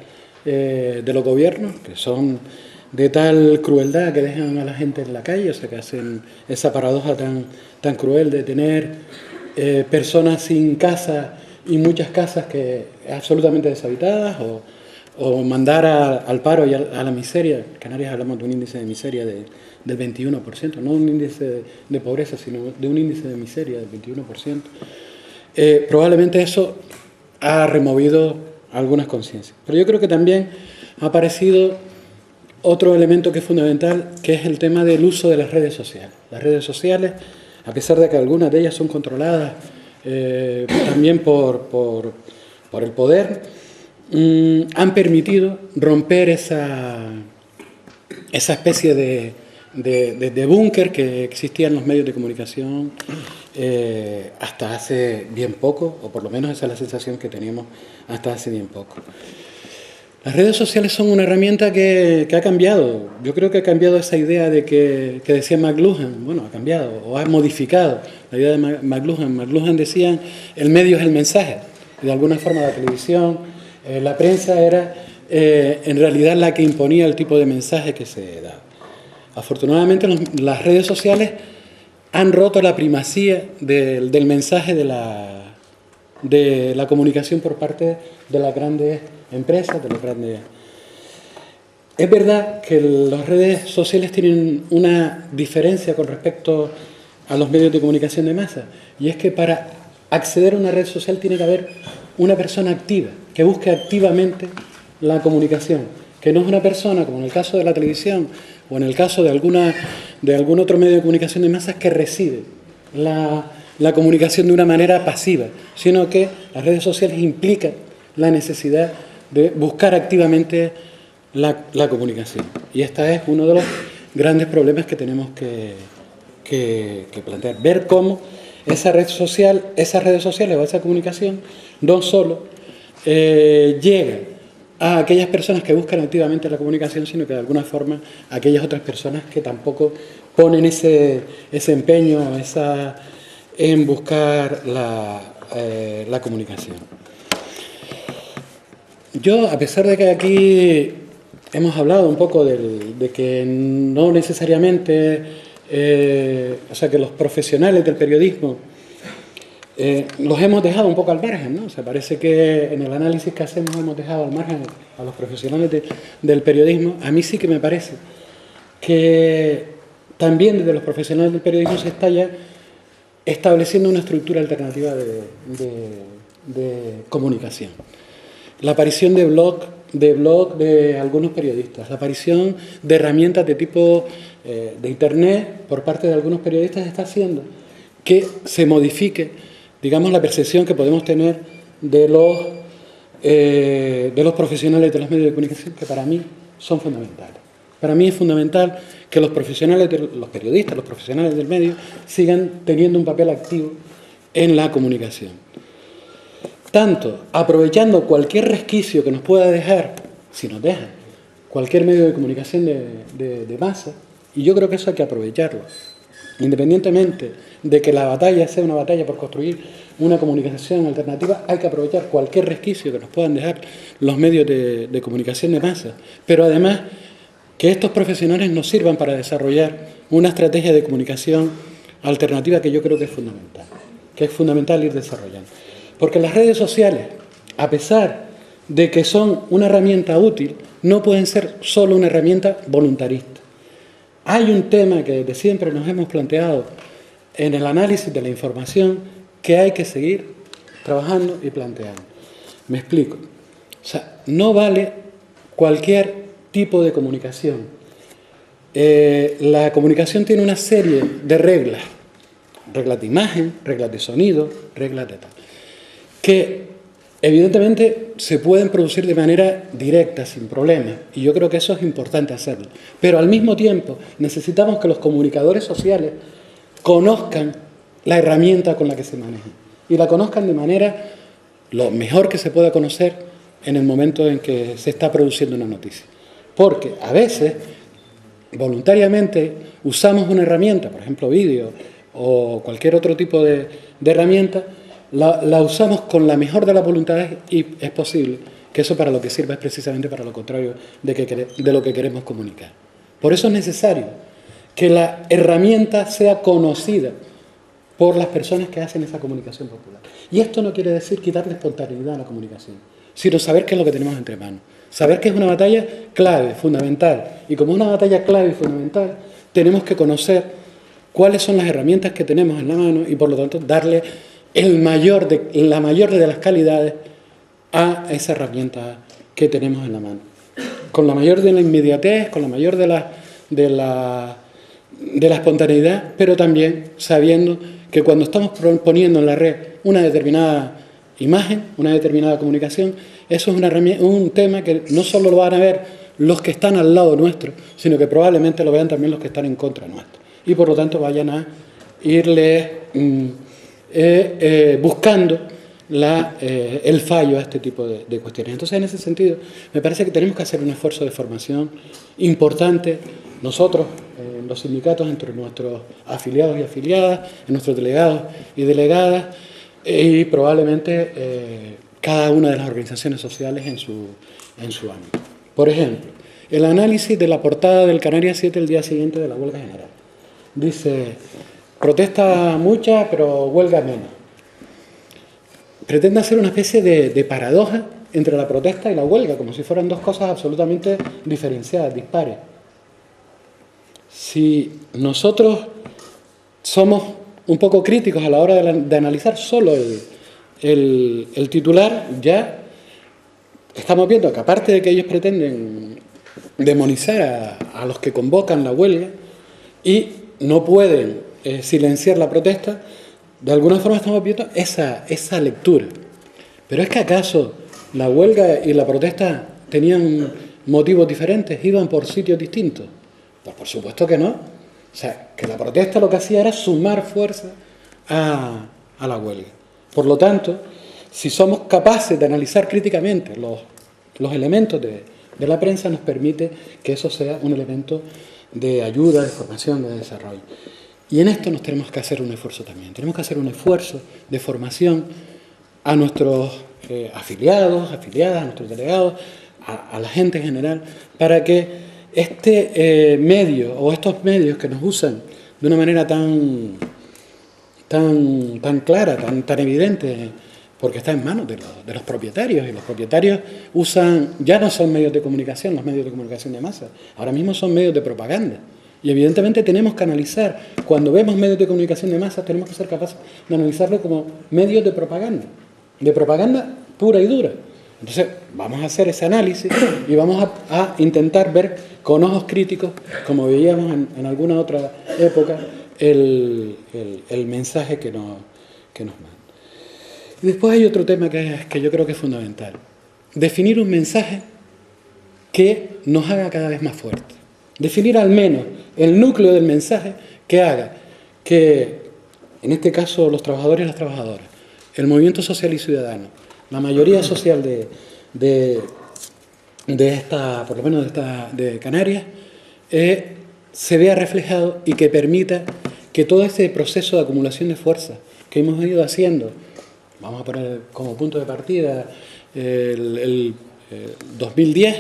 de los gobiernos, que son de tal crueldad que dejan a la gente en la calle, o sea, que hacen esa paradoja tan cruel de tener personas sin casa y muchas casas absolutamente deshabitadas, o mandar al paro y a la miseria. En Canarias hablamos de un índice de miseria del 21%, no un índice de pobreza, sino de un índice de miseria del 21%. Probablemente eso ha removido algunas conciencias. Pero yo creo que también ha aparecido otro elemento que es fundamental, que es el tema del uso de las redes sociales. Las redes sociales, a pesar de que algunas de ellas son controladas también por el poder, han permitido romper esa especie de búnker que existía en los medios de comunicación hasta hace bien poco, o por lo menos esa es la sensación que teníamos hasta hace bien poco. Las redes sociales son una herramienta que ha cambiado. Yo creo que ha cambiado esa idea de que decía McLuhan. Bueno, ha cambiado o ha modificado la idea de McLuhan. McLuhan decía, el medio es el mensaje. Y de alguna forma la televisión, la prensa era en realidad la que imponía el tipo de mensaje que se daba. Afortunadamente las redes sociales han roto la primacía del mensaje de la comunicación por parte de las grandes empresas, de los grandes. Es verdad que las redes sociales tienen una diferencia con respecto a los medios de comunicación de masa, y es que para acceder a una red social tiene que haber una persona activa, que busque activamente la comunicación, que no es una persona, como en el caso de la televisión o en el caso de algún otro medio de comunicación de masas, que recibe la comunicación de una manera pasiva, sino que las redes sociales implican la necesidad de buscar activamente la comunicación. Y este es uno de los grandes problemas que tenemos que plantear. Ver cómo esas redes sociales o esa comunicación no solo llega a aquellas personas que buscan activamente la comunicación, sino que de alguna forma a aquellas otras personas que tampoco ponen ese empeño en buscar la comunicación. Yo, a pesar de que aquí hemos hablado un poco de que no necesariamente, o sea, que los profesionales del periodismo los hemos dejado un poco al margen, ¿no? O sea, parece que en el análisis que hacemos hemos dejado al margen a los profesionales del periodismo. A mí sí que me parece que también desde los profesionales del periodismo se está ya estableciendo una estructura alternativa de comunicación. La aparición de blog de algunos periodistas, la aparición de herramientas de tipo de Internet por parte de algunos periodistas está haciendo que se modifique, digamos, la percepción que podemos tener de los profesionales de los medios de comunicación, que para mí son fundamentales. Para mí es fundamental que los profesionales, los periodistas, los profesionales del medio, sigan teniendo un papel activo en la comunicación. Tanto aprovechando cualquier resquicio que nos pueda dejar, si nos dejan, cualquier medio de comunicación de masa, y yo creo que eso hay que aprovecharlo. Independientemente de que la batalla sea una batalla por construir una comunicación alternativa, hay que aprovechar cualquier resquicio que nos puedan dejar los medios de comunicación de masa, pero además que que estos profesionales nos sirvan para desarrollar una estrategia de comunicación alternativa que yo creo que es fundamental ir desarrollando. Porque las redes sociales, a pesar de que son una herramienta útil, no pueden ser solo una herramienta voluntarista. Hay un tema que desde siempre nos hemos planteado en el análisis de la información que hay que seguir trabajando y planteando. Me explico. O sea, no vale cualquier tipo de comunicación. La comunicación tiene una serie de reglas. Reglas de imagen, reglas de sonido, reglas de tal. Que evidentemente se pueden producir de manera directa, sin problemas, y yo creo que eso es importante hacerlo. Pero al mismo tiempo necesitamos que los comunicadores sociales conozcan la herramienta con la que se manejan y la conozcan de manera lo mejor que se pueda conocer en el momento en que se está produciendo una noticia. Porque a veces, voluntariamente, usamos una herramienta, por ejemplo vídeo o cualquier otro tipo de herramienta, la usamos con la mejor de las voluntades y es posible que eso para lo que sirva es precisamente para lo contrario de lo que queremos comunicar. Por eso es necesario que la herramienta sea conocida por las personas que hacen esa comunicación popular. Y esto no quiere decir quitarle espontaneidad a la comunicación, sino saber qué es lo que tenemos entre manos. Saber que es una batalla clave, fundamental. Y como es una batalla clave y fundamental, tenemos que conocer cuáles son las herramientas que tenemos en la mano y por lo tanto darle la mayor de las calidades a esa herramienta que tenemos en la mano. Con la mayor de la inmediatez, con la mayor de la espontaneidad, pero también sabiendo que cuando estamos poniendo en la red una determinada imagen, una determinada comunicación, eso es un tema que no solo lo van a ver los que están al lado nuestro, sino que probablemente lo vean también los que están en contra nuestro. Y por lo tanto vayan a irle buscando el fallo a este tipo de cuestiones. Entonces, en ese sentido, me parece que tenemos que hacer un esfuerzo de formación importante, nosotros, los sindicatos, entre nuestros afiliados y afiliadas, nuestros delegados y delegadas, y probablemente cada una de las organizaciones sociales en su ámbito. Por ejemplo, el análisis de la portada del Canarias 7 el día siguiente de la huelga general. Dice, protesta mucha, pero huelga menos. Pretende hacer una especie de paradoja entre la protesta y la huelga, como si fueran dos cosas absolutamente diferenciadas, dispares. Si nosotros somos un poco críticos a la hora de analizar solo el titular, ya estamos viendo que aparte de que ellos pretenden demonizar a los que convocan la huelga y no pueden silenciar la protesta, de alguna forma estamos viendo esa lectura. Pero es que acaso la huelga y la protesta tenían motivos diferentes, iban por sitios distintos. Pues por supuesto que no. O sea, que la protesta lo que hacía era sumar fuerza a la huelga. Por lo tanto, si somos capaces de analizar críticamente los elementos de la prensa, nos permite que eso sea un elemento de ayuda, de formación, de desarrollo. Y en esto nos tenemos que hacer un esfuerzo también. Tenemos que hacer un esfuerzo de formación a nuestros afiliados, afiliadas, a nuestros delegados, a la gente en general, para que este medio o estos medios que nos usan de una manera tan clara, tan evidente, porque está en manos de los propietarios, y los propietarios ya no son medios de comunicación, los medios de comunicación de masa, ahora mismo son medios de propaganda. Y evidentemente tenemos que analizar, cuando vemos medios de comunicación de masa, tenemos que ser capaces de analizarlo como medios de propaganda pura y dura. Entonces vamos a hacer ese análisis y vamos a intentar ver con ojos críticos, como veíamos en alguna otra época, el mensaje que nos manda. Y después hay otro tema que yo creo que es fundamental. Definir un mensaje que nos haga cada vez más fuerte. Definir al menos el núcleo del mensaje que haga que, en este caso, los trabajadores y las trabajadoras, el movimiento social y ciudadano, la mayoría social de esta, por lo menos de Canarias, se vea reflejado y que permita que todo ese proceso de acumulación de fuerzas que hemos ido haciendo, vamos a poner como punto de partida el 2010,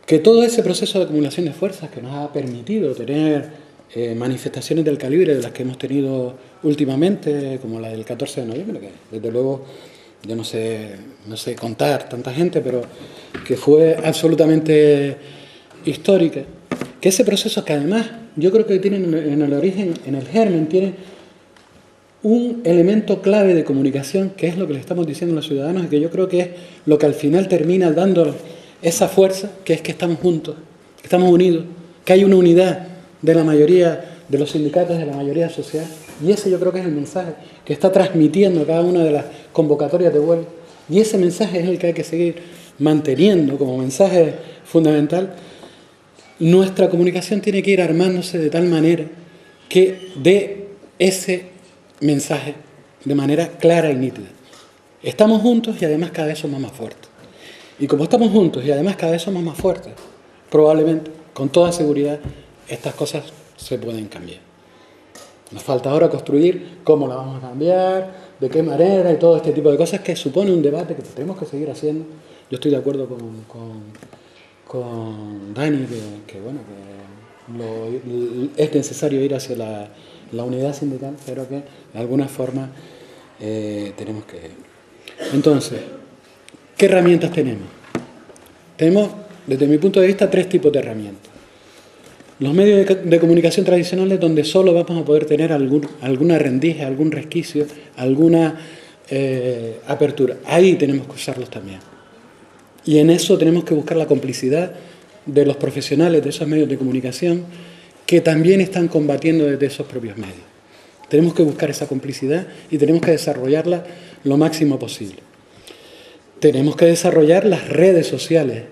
que todo ese proceso de acumulación de fuerzas que nos ha permitido tener manifestaciones del calibre de las que hemos tenido últimamente, como la del 14 de noviembre, que desde luego yo no sé contar tanta gente, pero que fue absolutamente histórica, que ese proceso que además yo creo que tiene en el origen, en el germen, tiene un elemento clave de comunicación, que es lo que le estamos diciendo a los ciudadanos, y que yo creo que es lo que al final termina dando esa fuerza, que es que estamos juntos, que estamos unidos, que hay una unidad de la mayoría de los sindicatos, de la mayoría de la sociedad, y ese yo creo que es el mensaje que está transmitiendo cada una de las convocatorias de huelga, y ese mensaje es el que hay que seguir manteniendo como mensaje fundamental. Nuestra comunicación tiene que ir armándose de tal manera que dé ese mensaje de manera clara y nítida. Estamos juntos y además cada vez somos más fuertes. Y como estamos juntos y además cada vez somos más fuertes, probablemente, con toda seguridad, estas cosas se pueden cambiar. Nos falta ahora construir cómo la vamos a cambiar, de qué manera y todo este tipo de cosas que supone un debate que tenemos que seguir haciendo. Yo estoy de acuerdo con Dani, que es necesario ir hacia la unidad sindical, pero que de alguna forma tenemos que... Entonces, ¿qué herramientas tenemos? Tenemos, desde mi punto de vista, 3 tipos de herramientas. Los medios de comunicación tradicionales, donde solo vamos a poder tener alguna rendija, algún resquicio, alguna apertura. Ahí tenemos que usarlos también. Y en eso tenemos que buscar la complicidad de los profesionales de esos medios de comunicación que también están combatiendo desde esos propios medios. Tenemos que buscar esa complicidad y tenemos que desarrollarla lo máximo posible. Tenemos que desarrollar las redes sociales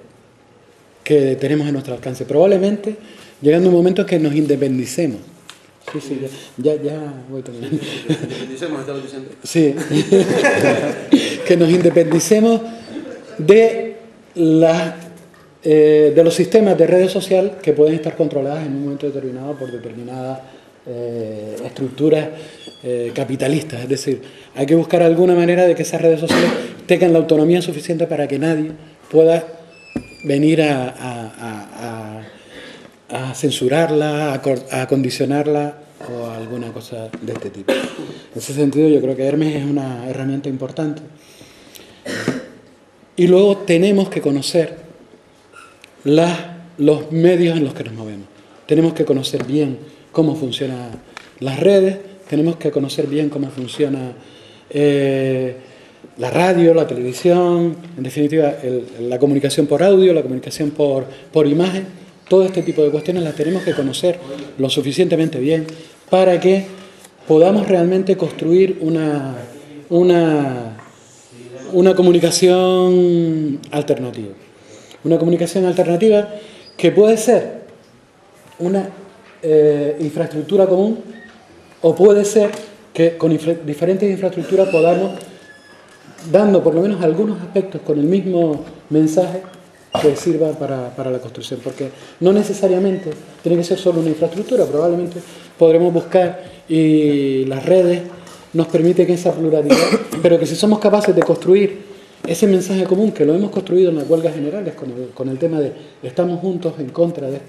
que tenemos a nuestro alcance. Probablemente llegando un momento en que nos independicemos. Sí, ya voy terminando. Independicemos, estamos diciendo. Sí. Que nos independicemos de los sistemas de redes sociales que pueden estar controladas en un momento determinado por determinadas estructuras capitalistas. Es decir, hay que buscar alguna manera de que esas redes sociales tengan la autonomía suficiente para que nadie pueda venir a censurarla, a condicionarla o alguna cosa de este tipo. En ese sentido yo creo que Hermes es una herramienta importante. Y luego tenemos que conocer los medios en los que nos movemos. Tenemos que conocer bien cómo funcionan las redes, tenemos que conocer bien cómo funciona la radio, la televisión, en definitiva la comunicación por audio, la comunicación por imagen. Todo este tipo de cuestiones las tenemos que conocer lo suficientemente bien para que podamos realmente construir una comunicación alternativa. Una comunicación alternativa que puede ser una infraestructura común o puede ser que con diferentes infraestructuras podamos, dando por lo menos algunos aspectos con el mismo mensaje, que sirva para la construcción, porque no necesariamente tiene que ser solo una infraestructura, probablemente podremos buscar y las redes nos permiten esa pluralidad, pero que si somos capaces de construir ese mensaje común, que lo hemos construido en las huelgas generales con el tema de estamos juntos en contra de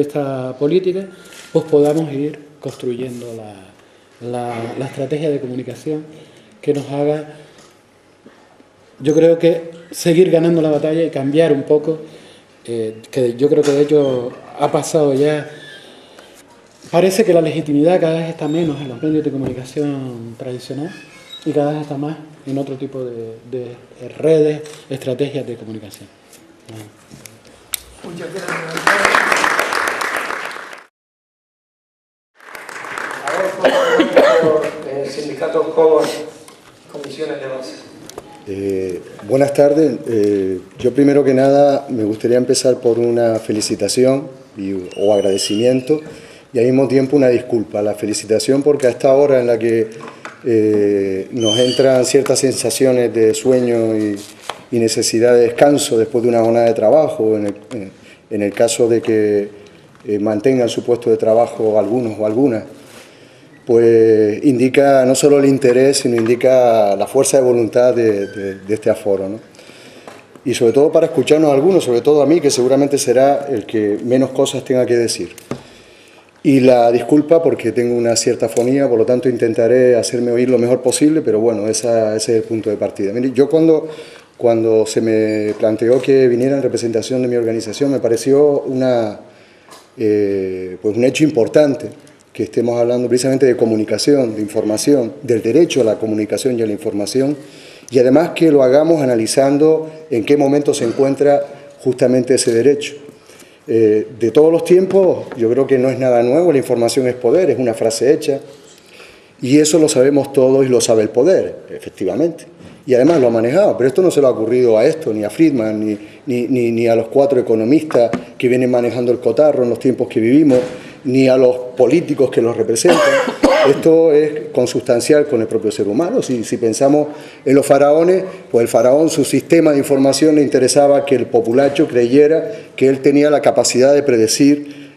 esta política, pues podamos ir construyendo la estrategia de comunicación que nos haga, yo creo que seguir ganando la batalla y cambiar un poco, que yo creo que de hecho ha pasado ya. Parece que la legitimidad cada vez está menos en los medios de comunicación tradicional y cada vez está más en otro tipo de redes, estrategias de comunicación. Muchas gracias. Ahora por el sindicato COBOS, comisiones de base. Buenas tardes. Yo primero que nada me gustaría empezar por una felicitación o agradecimiento y al mismo tiempo una disculpa. La felicitación porque a esta hora en la que nos entran ciertas sensaciones de sueño y necesidad de descanso después de una jornada de trabajo, en el caso de que mantengan su puesto de trabajo algunos o algunas, pues indica no solo el interés, sino indica la fuerza de voluntad de este aforo, ¿no? y sobre todo para escucharnos a algunos, sobre todo a mí, que seguramente será el que menos cosas tenga que decir. Y la disculpa porque tengo una cierta afonía, por lo tanto intentaré hacerme oír lo mejor posible, pero bueno, ese es el punto de partida. Mire, yo cuando se me planteó que viniera en representación de mi organización, me pareció pues un hecho importante que estemos hablando precisamente de comunicación, de información, del derecho a la comunicación y a la información, y además que lo hagamos analizando en qué momento se encuentra justamente ese derecho. De todos los tiempos, yo creo que no es nada nuevo, la información es poder, es una frase hecha, y eso lo sabemos todos y lo sabe el poder, efectivamente. Y además lo ha manejado, pero esto no se lo ha ocurrido a esto, ni a Friedman, ni a los 4 economistas que vienen manejando el cotarro en los tiempos que vivimos, ni a los políticos que los representan. Esto es consustancial con el propio ser humano. Si pensamos en los faraones, pues el faraón, su sistema de información le interesaba que el populacho creyera que él tenía la capacidad de predecir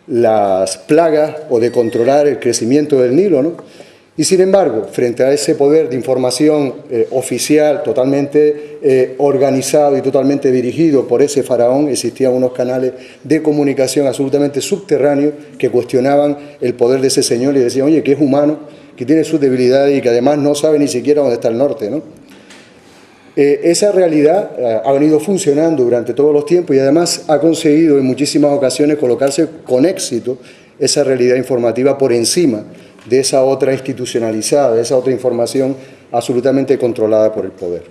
las plagas o de controlar el crecimiento del Nilo, ¿no? Y sin embargo, frente a ese poder de información oficial totalmente organizado y totalmente dirigido por ese faraón, existían unos canales de comunicación absolutamente subterráneos que cuestionaban el poder de ese señor y decían, oye, que es humano, que tiene sus debilidades y que además no sabe ni siquiera dónde está el norte, ¿no? Esa realidad ha venido funcionando durante todos los tiempos y además ha conseguido en muchísimas ocasiones colocarse con éxito esa realidad informativa por encima de esa otra institucionalizada, de esa otra información absolutamente controlada por el poder.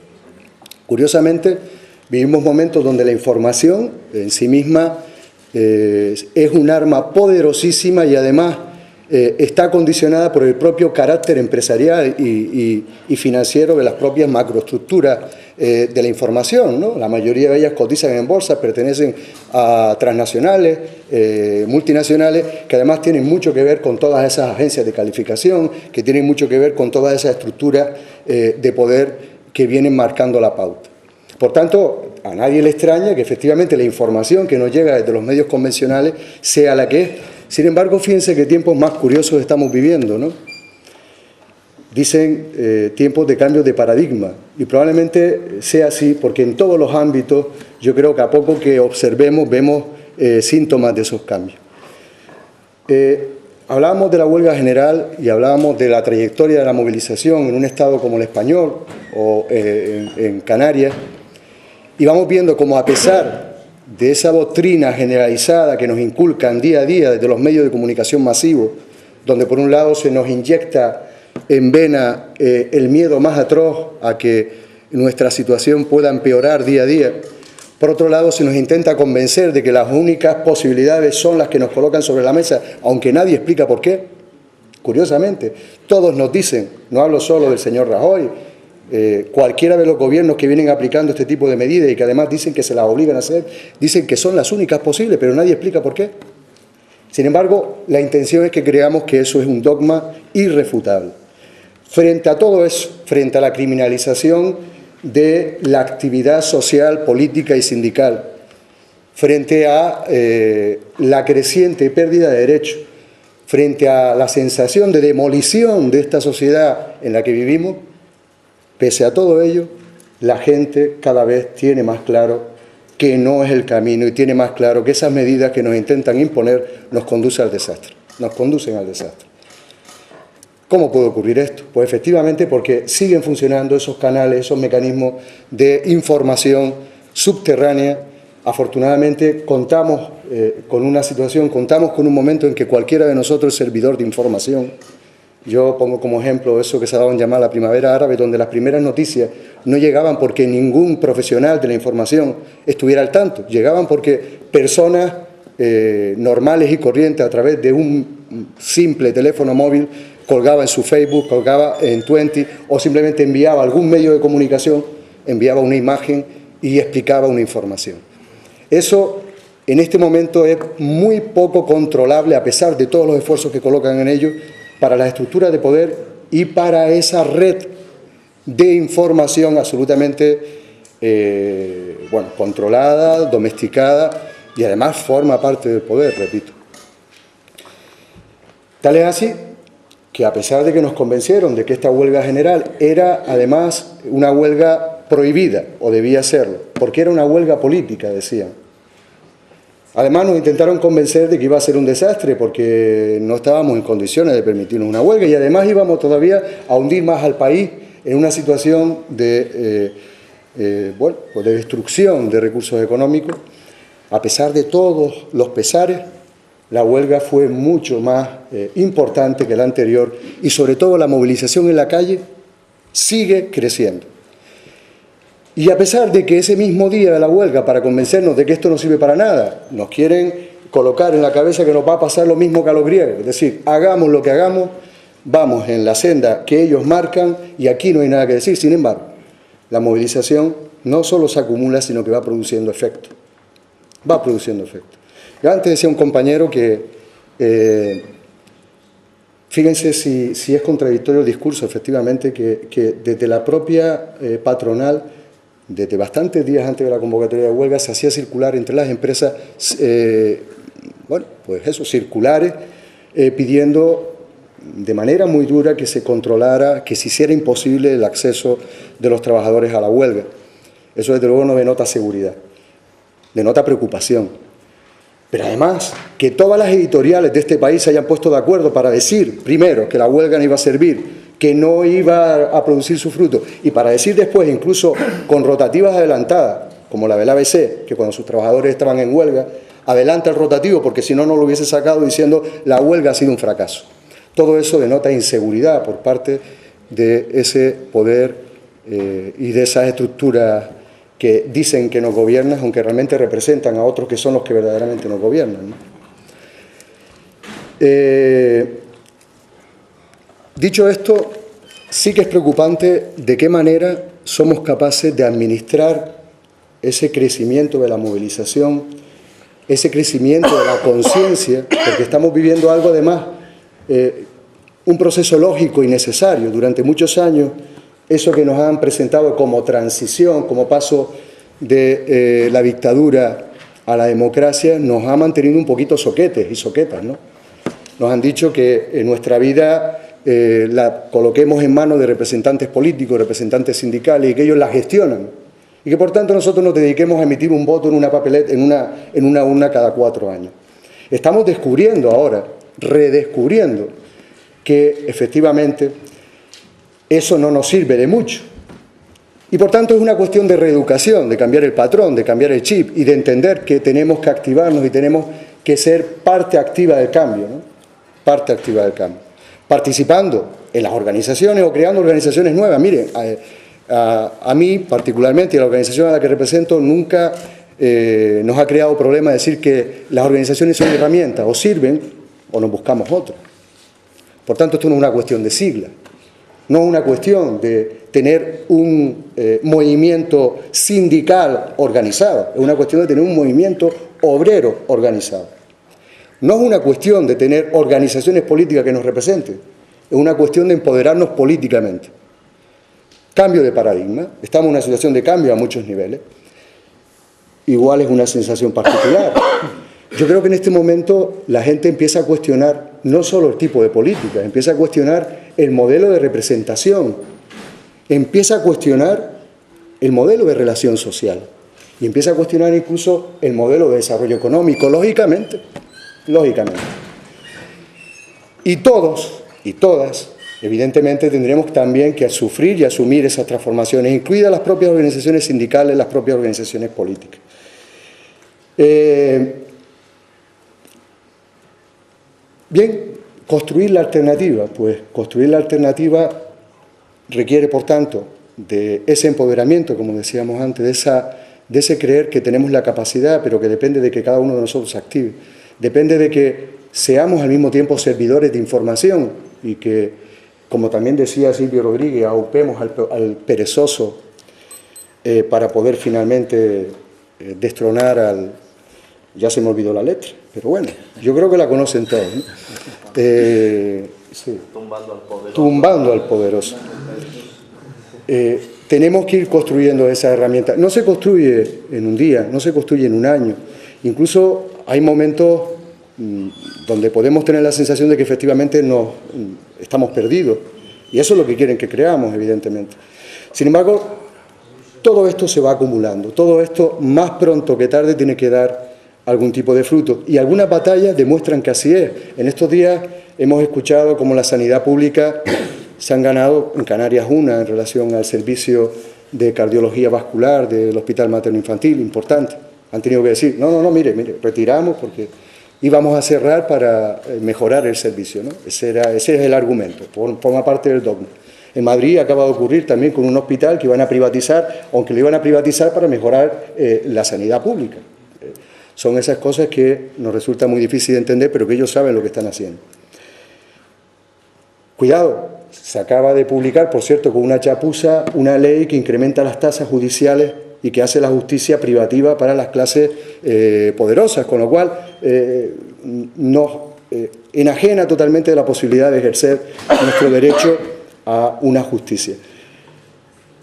Curiosamente, vivimos momentos donde la información en sí misma es un arma poderosísima y además está condicionada por el propio carácter empresarial y financiero de las propias macroestructuras de la información, ¿no? La mayoría de ellas cotizan en bolsa, pertenecen a transnacionales, multinacionales, que además tienen mucho que ver con todas esas agencias de calificación, que tienen mucho que ver con todas esas estructuras de poder que vienen marcando la pauta. Por tanto, a nadie le extraña que efectivamente la información que nos llega desde los medios convencionales sea la que es. Sin embargo, fíjense qué tiempos más curiosos estamos viviendo, ¿no? Dicen tiempos de cambio de paradigma, y probablemente sea así porque en todos los ámbitos yo creo que a poco que observemos vemos síntomas de esos cambios. Hablábamos de la huelga general y hablábamos de la trayectoria de la movilización en un estado como el español o en Canarias, y vamos viendo cómo a pesar de esa doctrina generalizada que nos inculcan día a día desde los medios de comunicación masivos, donde por un lado se nos inyecta en vena el miedo más atroz a que nuestra situación pueda empeorar día a día, por otro lado se nos intenta convencer de que las únicas posibilidades son las que nos colocan sobre la mesa, aunque nadie explica por qué. Curiosamente, todos nos dicen, no hablo solo del señor Rajoy, cualquiera de los gobiernos que vienen aplicando este tipo de medidas y que además dicen que se las obligan a hacer, dicen que son las únicas posibles, pero nadie explica por qué. Sin embargo, la intención es que creamos que eso es un dogma irrefutable. Frente a todo eso, frente a la criminalización de la actividad social, política y sindical, frente a la creciente pérdida de derechos, frente a la sensación de demolición de esta sociedad en la que vivimos, pese a todo ello, la gente cada vez tiene más claro que no es el camino y tiene más claro que esas medidas que nos intentan imponer nos conducen al desastre, ¿Cómo puede ocurrir esto? Pues efectivamente porque siguen funcionando esos canales, esos mecanismos de información subterránea. Afortunadamente contamos con una situación, contamos con un momento en que cualquiera de nosotros es servidor de información. Yo pongo como ejemplo eso que se ha dado en llamar la primavera árabe, donde las primeras noticias no llegaban porque ningún profesional de la información estuviera al tanto, llegaban porque personas normales y corrientes a través de un simple teléfono móvil colgaba en su Facebook, colgaba en Twenty o simplemente enviaba a algún medio de comunicación, enviaba una imagen y explicaba una información. Eso en este momento es muy poco controlable a pesar de todos los esfuerzos que colocan en ello para las estructuras de poder y para esa red de información absolutamente controlada, domesticada y además forma parte del poder, repito. Tal es así que a pesar de que nos convencieron de que esta huelga general era además una huelga prohibida, o debía serlo, porque era una huelga política, decían. Además nos intentaron convencer de que iba a ser un desastre porque no estábamos en condiciones de permitirnos una huelga y además íbamos todavía a hundir más al país en una situación de destrucción de recursos económicos. A pesar de todos los pesares, la huelga fue mucho más importante que la anterior y sobre todo la movilización en la calle sigue creciendo. Y a pesar de que ese mismo día de la huelga, para convencernos de que esto no sirve para nada, nos quieren colocar en la cabeza que nos va a pasar lo mismo que a los griegos, es decir, hagamos lo que hagamos, vamos en la senda que ellos marcan y aquí no hay nada que decir. Sin embargo, la movilización no solo se acumula, sino que va produciendo efecto. Va produciendo efecto. Yo antes decía un compañero que, fíjense si es contradictorio el discurso, efectivamente, que desde la propia patronal, desde bastantes días antes de la convocatoria de huelga, se hacía circular entre las empresas, circulares, pidiendo de manera muy dura que se controlara, que se hiciera imposible el acceso de los trabajadores a la huelga. Eso desde luego no denota seguridad, denota preocupación. Pero además, que todas las editoriales de este país se hayan puesto de acuerdo para decir, primero, que la huelga no iba a servir, que no iba a producir su fruto, y para decir después, incluso con rotativas adelantadas, como la del ABC, que cuando sus trabajadores estaban en huelga, adelanta el rotativo, porque si no, no lo hubiese sacado diciendo la huelga ha sido un fracaso. Todo eso denota inseguridad por parte de ese poder y de esas estructuras que dicen que nos gobiernan, aunque realmente representan a otros que son los que verdaderamente nos gobiernan, ¿no? Dicho esto, sí que es preocupante de qué manera somos capaces de administrar ese crecimiento de la movilización, ese crecimiento de la conciencia, porque estamos viviendo algo además, un proceso lógico y necesario. Durante muchos años, eso que nos han presentado como transición, como paso de la dictadura a la democracia, nos ha mantenido un poquito soquetes y soquetas, ¿no? Nos han dicho que en nuestra vida la coloquemos en manos de representantes políticos, representantes sindicales, y que ellos la gestionan. Y que por tanto nosotros nos dediquemos a emitir un voto en una papeleta, en una urna cada 4 años. Estamos descubriendo ahora, redescubriendo, que efectivamente eso no nos sirve de mucho. Y por tanto es una cuestión de reeducación, de cambiar el patrón, de cambiar el chip y de entender que tenemos que activarnos y tenemos que ser parte activa del cambio, ¿no? Parte activa del cambio. Participando en las organizaciones o creando organizaciones nuevas. Miren, a mí particularmente y a la organización a la que represento nunca nos ha creado problema decir que las organizaciones son herramientas, o sirven o nos buscamos otras. Por tanto, esto no es una cuestión de sigla, no es una cuestión de tener un movimiento sindical organizado, es una cuestión de tener un movimiento obrero organizado. No es una cuestión de tener organizaciones políticas que nos representen, es una cuestión de empoderarnos políticamente. Cambio de paradigma, estamos en una situación de cambio a muchos niveles, igual es una sensación particular. Yo creo que en este momento la gente empieza a cuestionar no solo el tipo de política, empieza a cuestionar el modelo de representación, empieza a cuestionar el modelo de relación social y empieza a cuestionar incluso el modelo de desarrollo económico, lógicamente. Y todos y todas, evidentemente, tendremos también que sufrir y asumir esas transformaciones, incluidas las propias organizaciones sindicales, las propias organizaciones políticas. Bien, construir la alternativa. Pues construir la alternativa requiere, por tanto, de ese empoderamiento, como decíamos antes, de ese creer que tenemos la capacidad, pero que depende de que cada uno de nosotros se active. Depende de que seamos al mismo tiempo servidores de información y que, como también decía Silvio Rodríguez, aupemos al perezoso para poder finalmente destronar al... Ya se me olvidó la letra, pero bueno, yo creo que la conocen todos, ¿no? Sí. Tumbando al poderoso. Tenemos que ir construyendo esas herramientas. No se construye en un día, no se construye en un año. Incluso hay momentos donde podemos tener la sensación de que efectivamente estamos perdidos. Y eso es lo que quieren que creamos, evidentemente. Sin embargo, todo esto se va acumulando, todo esto más pronto que tarde tiene que dar algún tipo de fruto. Y algunas batallas demuestran que así es. En estos días hemos escuchado cómo la sanidad pública se han ganado, en Canarias una, en relación al servicio de cardiología vascular del Hospital Materno-Infantil, importante. Han tenido que decir, no, mire, retiramos porque íbamos a cerrar para mejorar el servicio, ¿no? Ese es el argumento, forma parte del dogma. En Madrid acaba de ocurrir también con un hospital que iban a privatizar, aunque lo iban a privatizar para mejorar la sanidad pública. Son esas cosas que nos resulta muy difícil de entender, pero que ellos saben lo que están haciendo. Cuidado, se acaba de publicar, por cierto, con una chapuza, una ley que incrementa las tasas judiciales y que hace la justicia privativa para las clases poderosas, con lo cual nos enajena totalmente de la posibilidad de ejercer nuestro derecho a una justicia.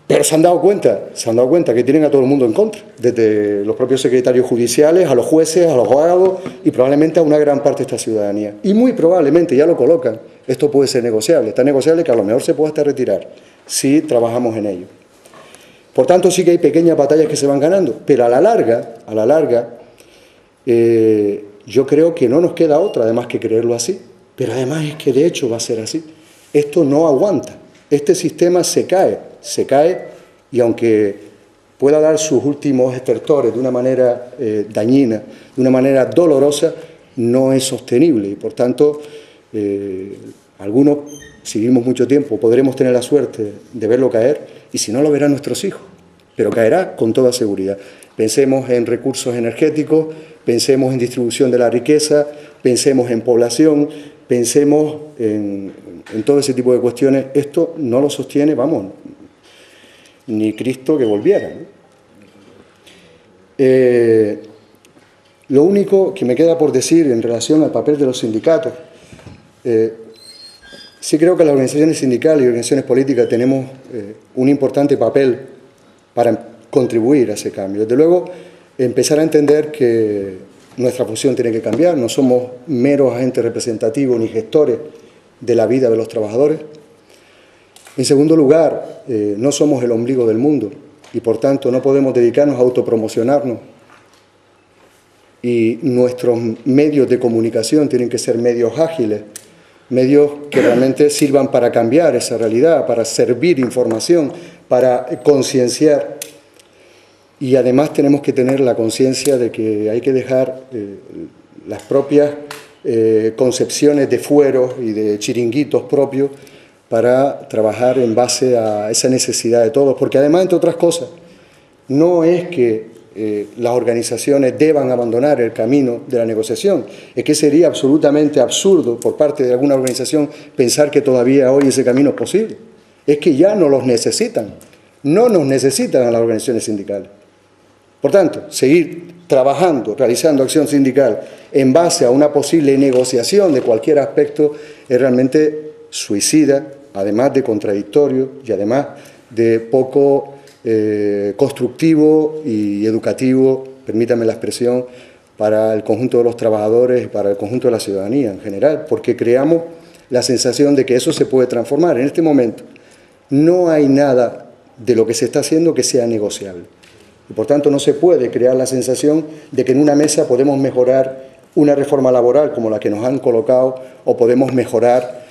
Pero se han dado cuenta que tienen a todo el mundo en contra, desde los propios secretarios judiciales, a los jueces, a los abogados y probablemente a una gran parte de esta ciudadanía. Y muy probablemente, ya lo colocan, esto puede ser negociable, tan negociable que a lo mejor se puede hasta retirar, si trabajamos en ello. Por tanto, sí que hay pequeñas batallas que se van ganando, pero a la larga, yo creo que no nos queda otra, además que creerlo así, pero además es que de hecho va a ser así. Esto no aguanta, este sistema se cae y aunque pueda dar sus últimos estertores de una manera dañina, de una manera dolorosa, no es sostenible y por tanto algunos, si vivimos mucho tiempo, podremos tener la suerte de verlo caer y si no lo verán nuestros hijos, pero caerá con toda seguridad. Pensemos en recursos energéticos, pensemos en distribución de la riqueza, pensemos en población, pensemos en todo ese tipo de cuestiones. Esto no lo sostiene, vamos, ni Cristo que volviera, ¿no? Lo único que me queda por decir en relación al papel de los sindicatos, sí creo que las organizaciones sindicales y organizaciones políticas tenemos un importante papel para contribuir a ese cambio. Desde luego, empezar a entender que nuestra función tiene que cambiar, no somos meros agentes representativos ni gestores de la vida de los trabajadores. En segundo lugar, no somos el ombligo del mundo y por tanto no podemos dedicarnos a autopromocionarnos y nuestros medios de comunicación tienen que ser medios ágiles, medios que realmente sirvan para cambiar esa realidad, para servir información, para concienciar. Y además tenemos que tener la conciencia de que hay que dejar las propias concepciones de fueros y de chiringuitos propios para trabajar en base a esa necesidad de todos. Porque además, entre otras cosas, no es que las organizaciones deban abandonar el camino de la negociación. Es que sería absolutamente absurdo por parte de alguna organización pensar que todavía hoy ese camino es posible. Es que ya no los necesitan. No nos necesitan a las organizaciones sindicales. Por tanto, seguir trabajando, realizando acción sindical en base a una posible negociación de cualquier aspecto es realmente suicida, además de contradictorio y además de poco constructivo y educativo, permítanme la expresión, para el conjunto de los trabajadores y para el conjunto de la ciudadanía en general, porque creamos la sensación de que eso se puede transformar. En este momento no hay nada de lo que se está haciendo que sea negociable. Y por tanto no se puede crear la sensación de que en una mesa podemos mejorar una reforma laboral como la que nos han colocado o podemos mejorar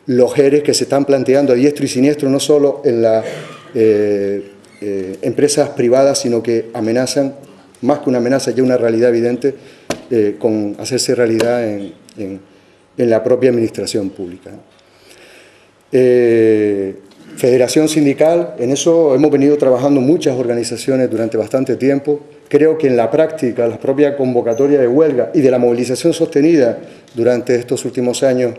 los ERES que se están planteando a diestro y siniestro, no solo en las empresas privadas, sino que amenazan, más que una amenaza, ya una realidad evidente, con hacerse realidad en la propia administración pública. Federación sindical, en eso hemos venido trabajando muchas organizaciones durante bastante tiempo. Creo que en la práctica, la propia convocatoria de huelga y de la movilización sostenida durante estos últimos años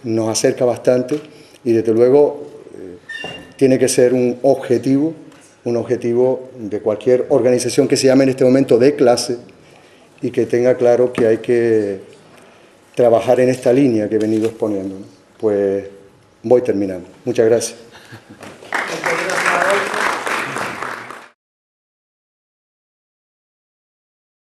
nos acerca bastante y desde luego tiene que ser un objetivo de cualquier organización que se llame en este momento de clase y que tenga claro que hay que trabajar en esta línea que he venido exponiendo, ¿no? Pues voy terminando. Muchas gracias.